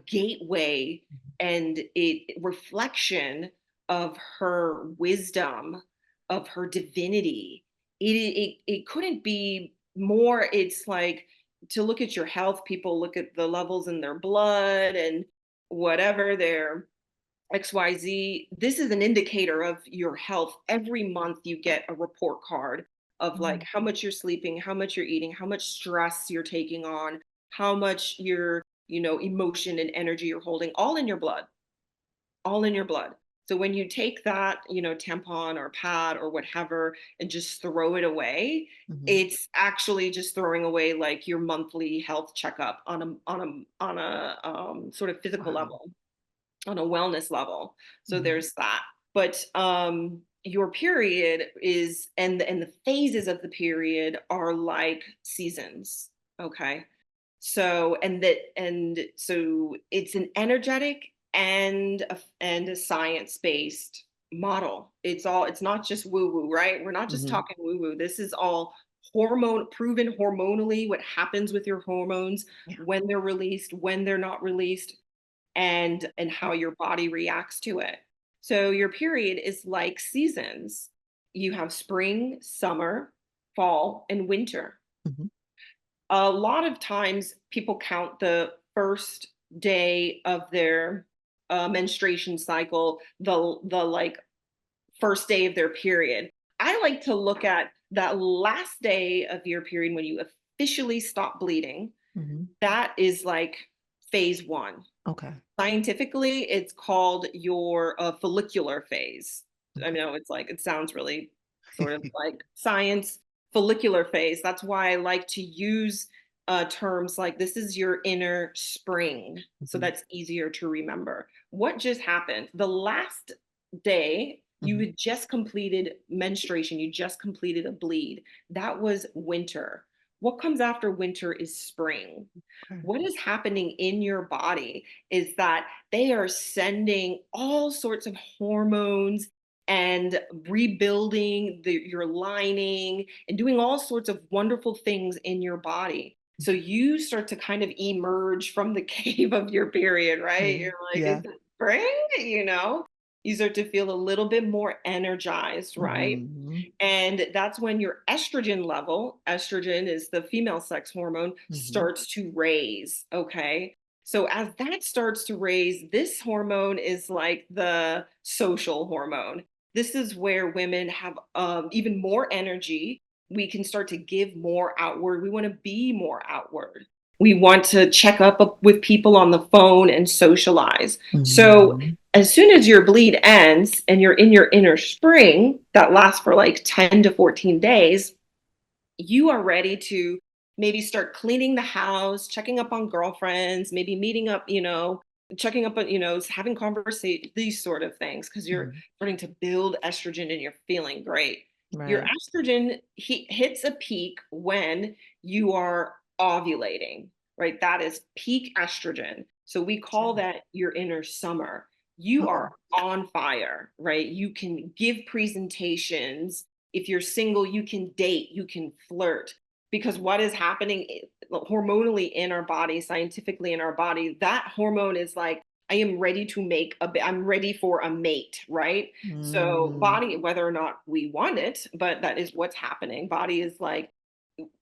gateway and it reflection of her wisdom, of her divinity. It couldn't be more. It's like to look at your health. People look at the levels in their blood and whatever their XYZ. This is an indicator of your health. Every month you get a report card of like Mhm. how much you're sleeping, how much you're eating, how much stress you're taking on, how much emotion and energy you're holding, all in your blood, all in your blood. So when you take that, tampon or pad or whatever and just throw it away, Mhm. it's actually just throwing away like your monthly health checkup on a sort of physical Wow. level, on a wellness level. So Mhm. there's that. But your period is and the phases of the period are like seasons. Okay. So it's an energetic and a science-based model. It's not just woo-woo, right? We're not just Mhm. talking woo-woo. This is all proven hormonally what happens with your hormones Yeah. when they're released, when they're not released, and how your body reacts to it. So your period is like seasons. You have spring, summer, fall, and winter. Mhm. A lot of times people count the first day of their menstruation cycle, the like first day of their period. I like to look at that last day of your period when you officially stop bleeding. Mhm. That is like phase one. Okay. Scientifically, it's called your follicular phase. I Okay. know it's like it sounds really sort of like science. Follicular phase. That's why I like to use terms like this is your inner spring, so Mhm. that's easier to remember. What just happened? The last day you Mhm. had just completed menstruation, you just completed a bleed. That was winter. What comes after winter is spring. Okay. What is happening in your body is that they are sending all sorts of hormones and rebuilding your lining and doing all sorts of wonderful things in your body. So you start to kind of emerge from the cave of your period, right? Yeah. You're like, is Yeah. it spring? You start to feel a little bit more energized, right? Mhm. And that's when your estrogen level, estrogen is the female sex hormone, Mhm. starts to raise. Okay. So as that starts to raise, this hormone is like the social hormone. This is where women have even more energy. We can start to give more outward. We want to be more outward. We want to check up with people on the phone and socialize. So Mhm. as soon as your bleed ends and you're in your inner spring that lasts for like 10 to 14 days, you are ready to maybe start cleaning the house, checking up on girlfriends, maybe meeting up, checking up on, having conversation, these sort of things, because you're Mhm. starting to build estrogen and you're feeling great. Your Right. estrogen hits a peak when you are ovulating, right? That is peak estrogen. So we call Okay. that your inner summer. You Okay. are on fire, right? You can give presentations. If you're single, you can date, you can flirt. Because what is happening hormonally in our body, scientifically in our body, that hormone is like, I am ready to I'm ready for a mate, right? So Mm. body, whether or not we want it, but that is what's happening. Body is like,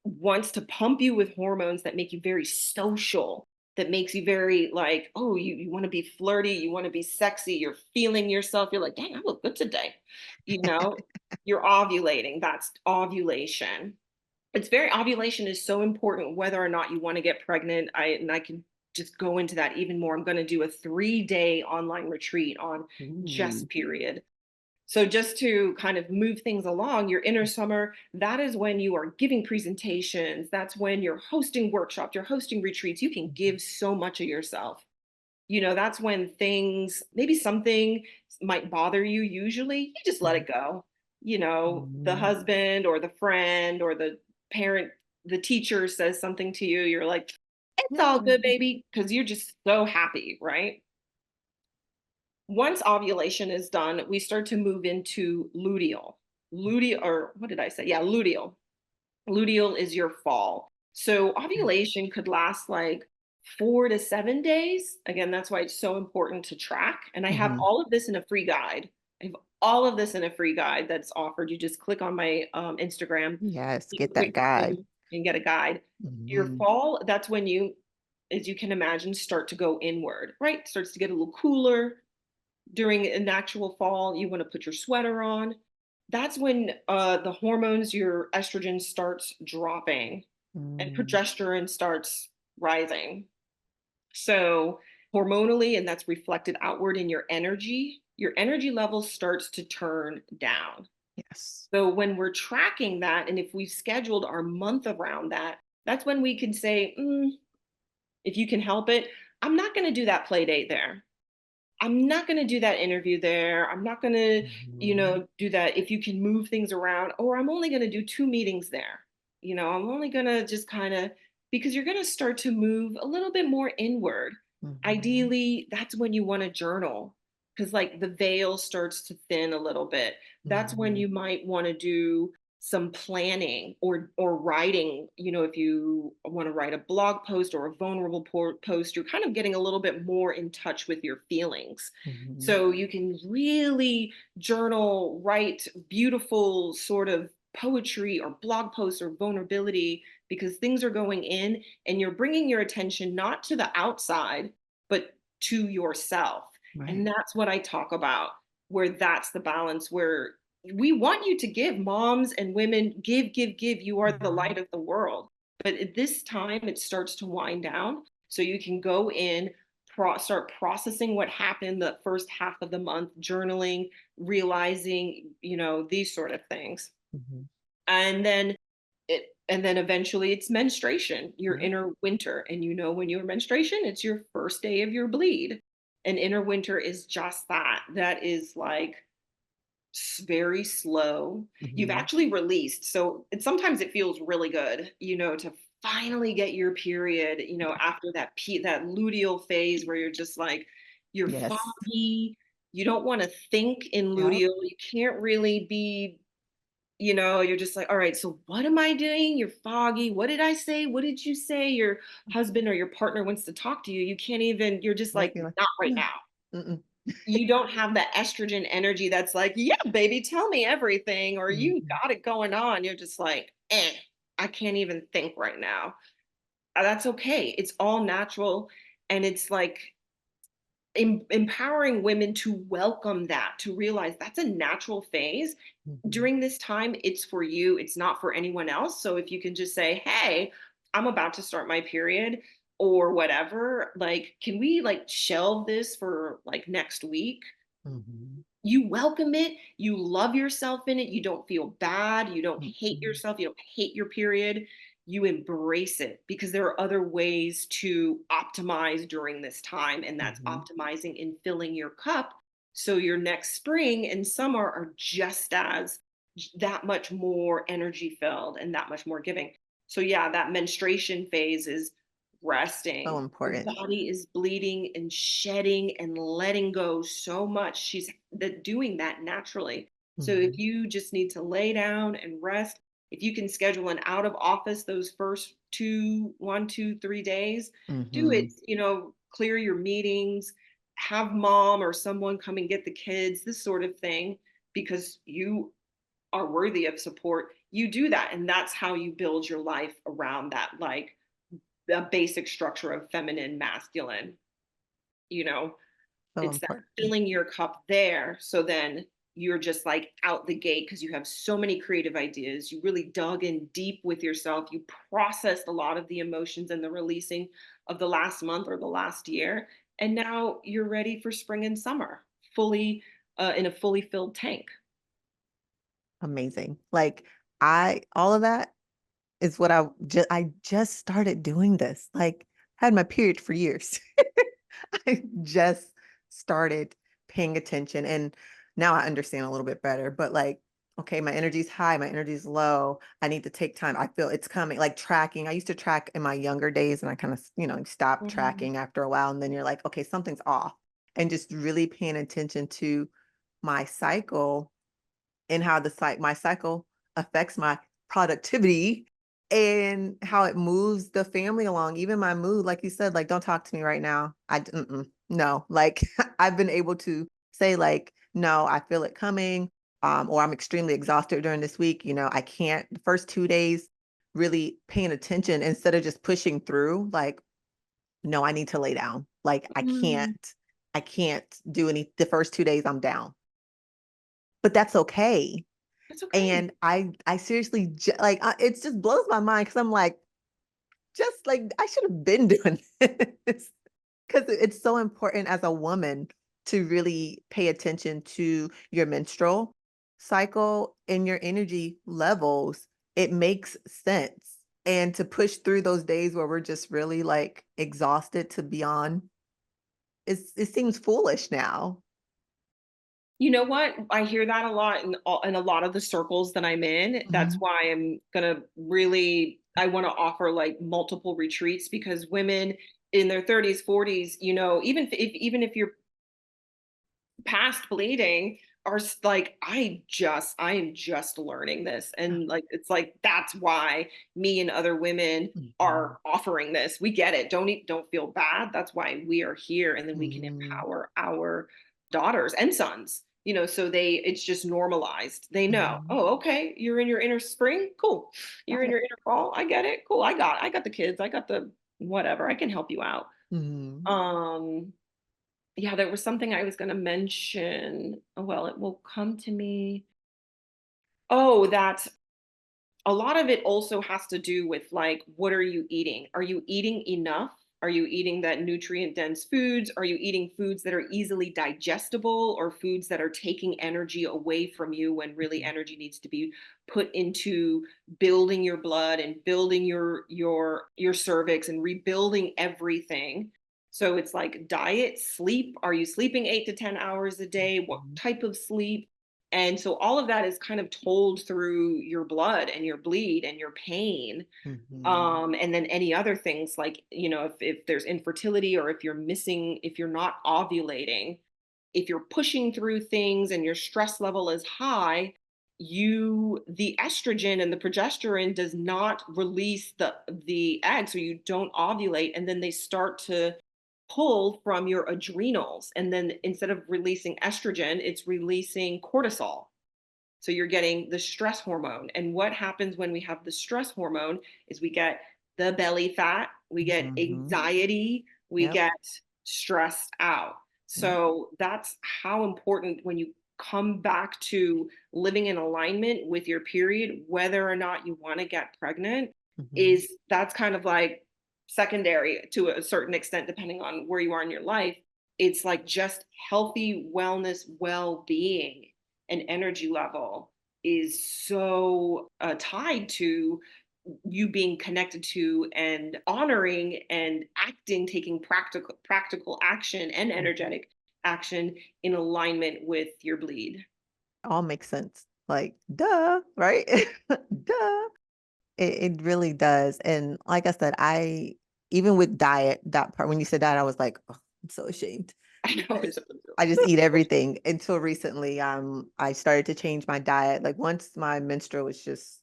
wants to pump you with hormones that make you very social, that makes you very like, oh, you want to be flirty, you want to be sexy, you're feeling yourself, you're like, dang, I look good today. You know, you're ovulating. That's ovulation. It's very ovulation is so important whether or not you want to get pregnant. I can just go into that even more. I'm going to do a 3-day online retreat on Ooh. just period. So just to kind of move things along, your inner summer, that is when you are giving presentations. That's when you're hosting workshops, you're hosting retreats. You can Mhm. give so much of yourself. That's when things, maybe something might bother you usually. You just let Mhm. it go. The Mhm. husband or the friend or the parent, the teacher says something to you, you're like, it's all Yeah. good, baby, because you're just so happy, right? Once ovulation is done, we start to move into luteal. Luteal, or what did I say? Yeah, luteal. Luteal is your fall. So Okay. ovulation could last like 4 to 7 days. Again, that's why it's so important to track. And I have Mhm. all of this in a free guide. I have all of this in a free guide that's offered. You just click on my Instagram, Yes, take get a that quick guide. time and get a guide. Your Mhm. fall, that's when you, as you can imagine, start to go inward, right? Starts to get a little cooler during an actual fall. You want to put your sweater on. That's when the hormones, your estrogen starts dropping and Mm. progesterone starts rising. So hormonally, and that's reflected outward in your energy level starts to turn down. Yes. So when we're tracking that, and if we've scheduled our month around that, that's when we can say, if you can help it, I'm not going to do that play date there. I'm not going to do that interview there. I'm not going to, Mhm. do that if you can move things around, or I'm only going to do 2 meetings there. I'm only going to just kind of, because you're going to start to move a little bit more inward. Mhm. Ideally, that's when you want to journal, because like the veil starts to thin a little bit. That's when Mhm. you might want to do some planning or writing. If you want to write a blog post or a vulnerable post, you're kind of getting a little bit more in touch with your feelings, Mhm. so you can really journal, write beautiful sort of poetry or blog posts or vulnerability, because things are going in and you're bringing your attention not to the outside but to yourself. And Right. that's what I talk about, where that's the balance, where we want you to give. Moms and women, give, give, give. You are the Mhm. light of the world. But at this time, it starts to wind down. So you can go in, start processing what happened the first half of the month, journaling, realizing, these sort of things. Mhm. And then eventually it's menstruation, your Right. inner winter. And when your menstruation, it's your first day of your bleed. And inner winter is just that. That is like very slow. You've Mhm. actually released. So sometimes it feels really good, to finally get your period, Yeah. after that luteal phase where you're just like, you're Yes. foggy. You don't want to think in Yep. luteal. You can't really be, you're just like, all right, so what am I doing? You're foggy. What did I say? What did you say? Your husband or your partner wants to talk to you. You can't even, you're just Yep. like, You're like, not right no. now. Mm-mm. You don't have that estrogen energy that's like, yeah, baby, tell me everything, or you Mhm. got it going on. You're just like, I can't even think right now. That's okay. It's all natural. And it's like empowering women to welcome that, to realize that's a natural phase. Mhm. During this time, it's for you, it's not for anyone else. So if you can just say, hey, I'm about to start my period or whatever, like, can we like shelve this for like next week? Mhm. You welcome it, you love yourself in it, you don't feel bad, you don't hate Mhm. yourself, you don't hate your period, you embrace it, because there are other ways to optimize during this time, and that's Mhm. optimizing in filling your cup, so your next spring and summer are just as that much more energy filled and that much more giving. So yeah, that menstruation phase is So resting. Your important. body is bleeding and shedding and letting go so much. She's doing that naturally. So if Mhm. you just need to lay down and rest, if you can schedule an out of office those first 2, 1, 2, 3 days, do it, Mhm. clear your meetings, have mom or someone come and get the kids, this sort of thing, because you are worthy of support, you do that. And that's how you build your life around that, like the basic structure of feminine, masculine, you know, So it's that important. filling your cup there. So then you're just like out the gate because you have so many creative ideas. You really dug in deep with yourself. You processed a lot of the emotions and the releasing of the last month or the last year. And now you're ready for spring and summer, fully in a fully filled tank. Amazing. Like all of that is what I just started doing this. Like had my period for years. I just started paying attention and now I understand a little bit better, but like, okay, my energy's high, my energy's low. I need to take time. I feel it's coming, like tracking. I used to track in my younger days and I kind of, stopped Mhm. tracking after a while. And then you're like, okay, something's off. And just really paying attention to my cycle and how my cycle affects my productivity and how it moves the family along, even my mood. Like you said, like, don't talk to me right now. No, like I've been able to say like, no, I feel it coming. Or I'm extremely exhausted during this week. I can't the first 2 days really paying attention instead of just pushing through. Like, no, I need to lay down. Like Mm, I can't do the first 2 days I'm down, but that's okay. that's okay. And I seriously like it just blows my mind because I'm like, just like I should have been doing this because it's so important as a woman to really pay attention to your menstrual cycle and your energy levels. It makes sense. And to push through those days where we're just really like exhausted to beyond, it seems foolish now. You know what? I hear that a lot in a lot of the circles that I'm in. That's Mhm. why I'm gonna really I want to offer like multiple retreats because women in their 30s, 40s, even if you're past bleeding like I am just learning this, and like it's like that's why me and other women Mhm. are offering this. We get it. Don't feel bad. That's why we are here, and then we can Mhm. empower our daughters and sons, so it's just normalized. They know, Mhm. oh, okay, you're in your inner spring, cool. You're Got in it. your inner fall, I get it, cool. I got the kids, I got the whatever, I can help you out. Mhm. um yeah, there was something I was gonna mention. Well, it will come to me. Oh, that a lot of it also has to do with like, what are you eating? Are you eating enough? Are you eating that nutrient dense foods? Are you eating foods that are easily digestible or foods that are taking energy away from you when really Mhm. energy needs to be put into building your blood and building your cervix and rebuilding everything? So it's like diet, sleep. Are you sleeping 8 to 10 hours a day? What Mhm. type of sleep? And so all of that is kind of told through your blood and your bleed and your pain. Mhm. And then any other things like, if there's infertility or if you're not ovulating, if you're pushing through things and your stress level is high, the estrogen and the progesterone does not release the egg, so you don't ovulate, and then they start to pull from your adrenals, and then instead of releasing estrogen, it's releasing cortisol. So you're getting the stress hormone. And what happens when we have the stress hormone is we get the belly fat, we get Mhm. anxiety, we Yep. get stressed out. Yep. So that's how important when you come back to living in alignment with your period, whether or not you want to get pregnant, Mhm. is that's kind of like secondary to a certain extent, depending on where you are in your life. It's like just healthy wellness, well being and energy level is so tied to you being connected to and honoring and acting, taking practical action and Mhm. energetic action in alignment with your bleed. All makes sense. Like, duh, right? Duh. It really does. And like I said, even with diet, that part when you said that, I was like, oh, I'm so ashamed I know because it's I just eat everything until recently. I started to change my diet. Like once my menstrual was just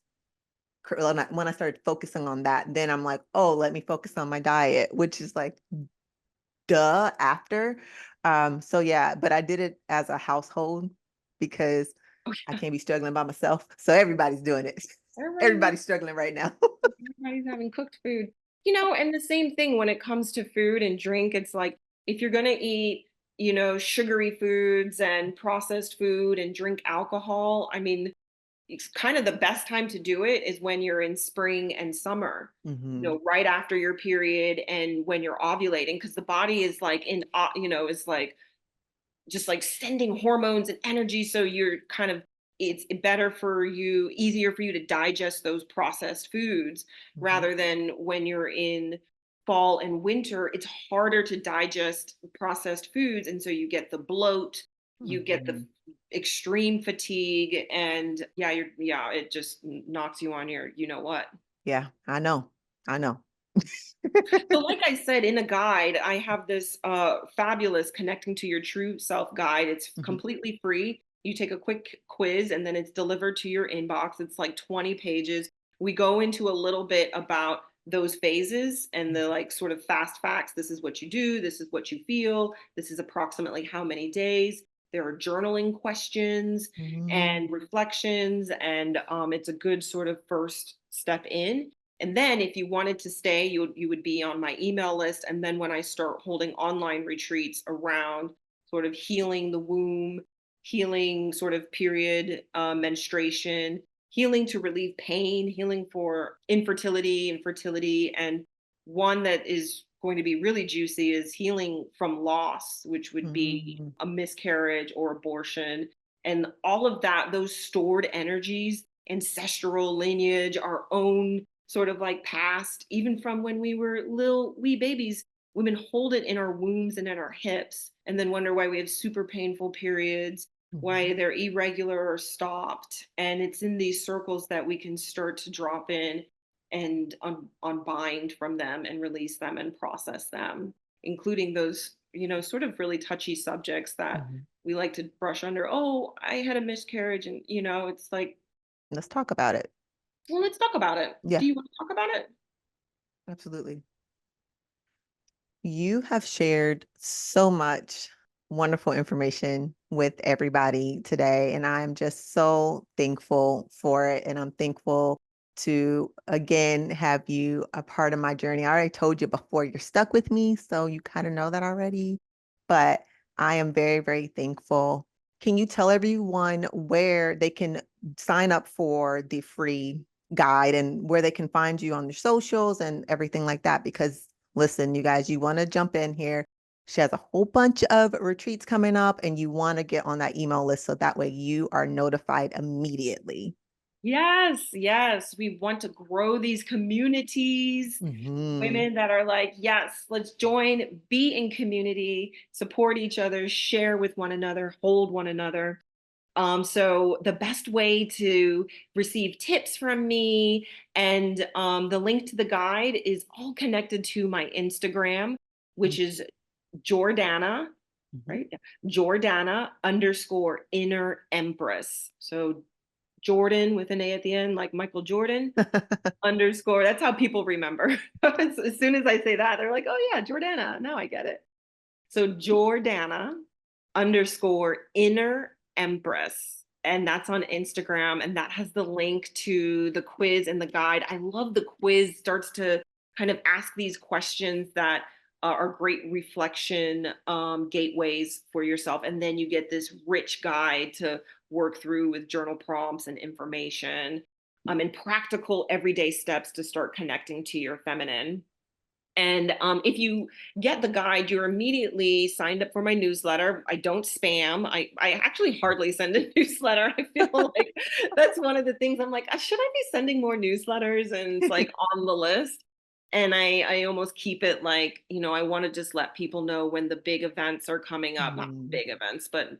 when I started focusing on that, then I'm like, oh, let me focus on my diet, which is like duh after. So yeah, but I did it as a household because Oh, I yeah. can't be struggling by myself. So everybody's doing it. Everybody's Everybody's struggling right now. everybody's having cooked food. And the same thing when it comes to food and drink, it's like if you're gonna eat, sugary foods and processed food and drink alcohol, I mean, it's kind of the best time to do it is when you're in spring and summer, Hmm. right after your period and when you're ovulating, because the body is like is like just like sending hormones and energy. So you're kind of, it's better for you, easier for you to digest those processed foods Hmm. rather than when you're in fall and winter. It's harder to digest processed foods. And so you get the bloat, you get the Hmm. extreme fatigue, and yeah, it just knocks you on your, what. Yeah, I know. I know. So, like I said in a guide, I have this fabulous Connecting to Your True Self guide. It's Mhm. completely free. You take a quick quiz and then it's delivered to your inbox. It's like 20 pages. We go into a little bit about those phases and the like sort of fast facts. This is what you do, this is what you feel, this is approximately how many days. There are journaling questions Mhm. and reflections, and it's a good sort of first step in. And then if you wanted to stay, you would be on my email list. And then when I start holding online retreats around sort of healing the womb, healing sort of period, menstruation, healing to relieve pain, healing for infertility and fertility, and one that is going to be really juicy is healing from loss, which would be Mhm. a miscarriage or abortion. And all of that, those stored energies, ancestral lineage, our own sort of like past, even from when we were little wee babies. Women hold it in our wombs and in our hips and then wonder why we have super painful periods, why Mhm. they're irregular or stopped. And it's in these circles that we can start to drop in and unbind from them and release them and process them, including those, sort of really touchy subjects that Mhm. we like to brush under. Oh, I had a miscarriage. And, it's like, Let's talk about it. well, let's talk about it. Do Yeah, you want to talk about it? absolutely. You have shared so much wonderful information with everybody today, and I'm just so thankful for it. And I'm thankful to again have you a part of my journey. I already told you before, you're stuck with me, so you kind of know that already. But I am very, very thankful. Can you tell everyone where they can sign up for the free guide and where they can find you on your socials and everything like that? Because listen, you guys, you want to jump in here. She has a whole bunch of retreats coming up, and you want to get on that email list so that way you are notified immediately. Yes, yes. We want to grow these communities, Hmm. women that are like, yes, let's join, be in community, support each other, share with one another, hold one another. So the best way to receive tips from me and the link to the guide is all connected to my Instagram, which is Jordana, Hmm. right? Yeah. Jordana underscore inner empress. So Jordan with an A at the end, like Michael Jordan underscore. That's how people remember. As soon as I say that, they're like, oh yeah, Jordana. Now I get it. So Jordana underscore inner empress. And that's on Instagram. And that has the link to the quiz and the guide. I love the quiz, starts to kind of ask these questions that are great reflection gateways for yourself. And then you get this rich guide to work through with journal prompts and information, and practical everyday steps to start connecting to your feminine. And if you get the guide, you're immediately signed up for my newsletter. I don't spam. I actually hardly send a newsletter. I feel like that's one of the things I'm like, should I be sending more newsletters? And it's like on the list. And I almost keep it like, I want to just let people know when the big events are coming up, not Mhm. big events, but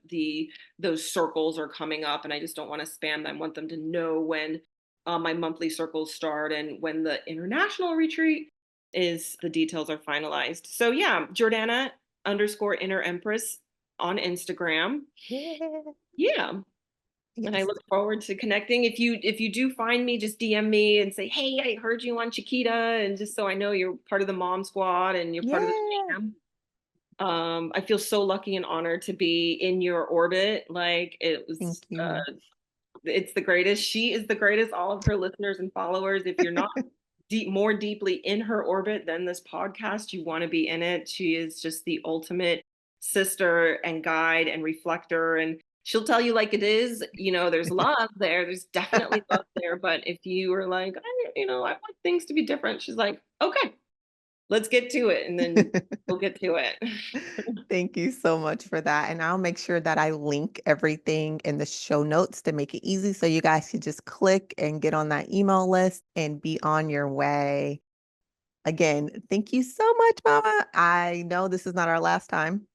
those circles are coming up. And I just don't want to spam them. I want them to know when my monthly circles start and when the international retreat is, the details are finalized. So yeah, Jordana underscore inner empress on Instagram. Yeah. Yeah. And I Yes. look forward to connecting. If you do find me, just DM me and say, hey, I heard you on Chiquita, and just so I know you're part of the mom squad and you're part of the Yeah. fam. I feel so lucky and honored to be in your orbit. Like it Thank was, you. it's the greatest. She is the greatest. All of her listeners and followers. If you're not more deeply in her orbit than this podcast, you want to be in it. She is just the ultimate sister and guide and reflector, and she'll tell you like it is. There's love there. There's definitely love there. But if you are like, I want things to be different, she's like, okay, let's get to it, and then we'll get to it. Thank you so much for that. And I'll make sure that I link everything in the show notes to make it easy so you guys can just click and get on that email list and be on your way. Again, thank you so much, Mama. I know this is not our last time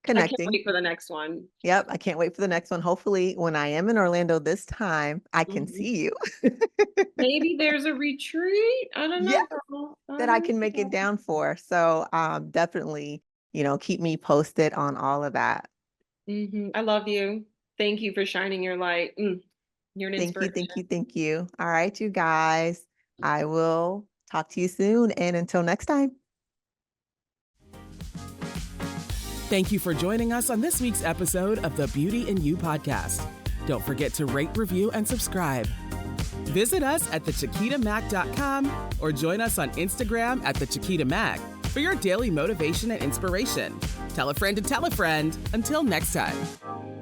I can't connecting. wait for the next one. Yep, I can't wait for the next one. Hopefully, when I am in Orlando this time, I can Mhm. see you. Maybe there's a retreat. I don't Yeah, know, girl. I that I don't can make it know. down for. So, definitely, keep me posted on all of that. I love you. Thank you for shining your light. You're an Thank you, thank you, inspiration. thank you. All right, you guys. I will talk to you soon. And until next time. Thank you for joining us on this week's episode of the Beauty in You podcast. Don't forget to rate, review, and subscribe. Visit us at thechiquitamac.com or join us on Instagram at thechiquitamac for your daily motivation and inspiration. Tell a friend to tell a friend. Until next time.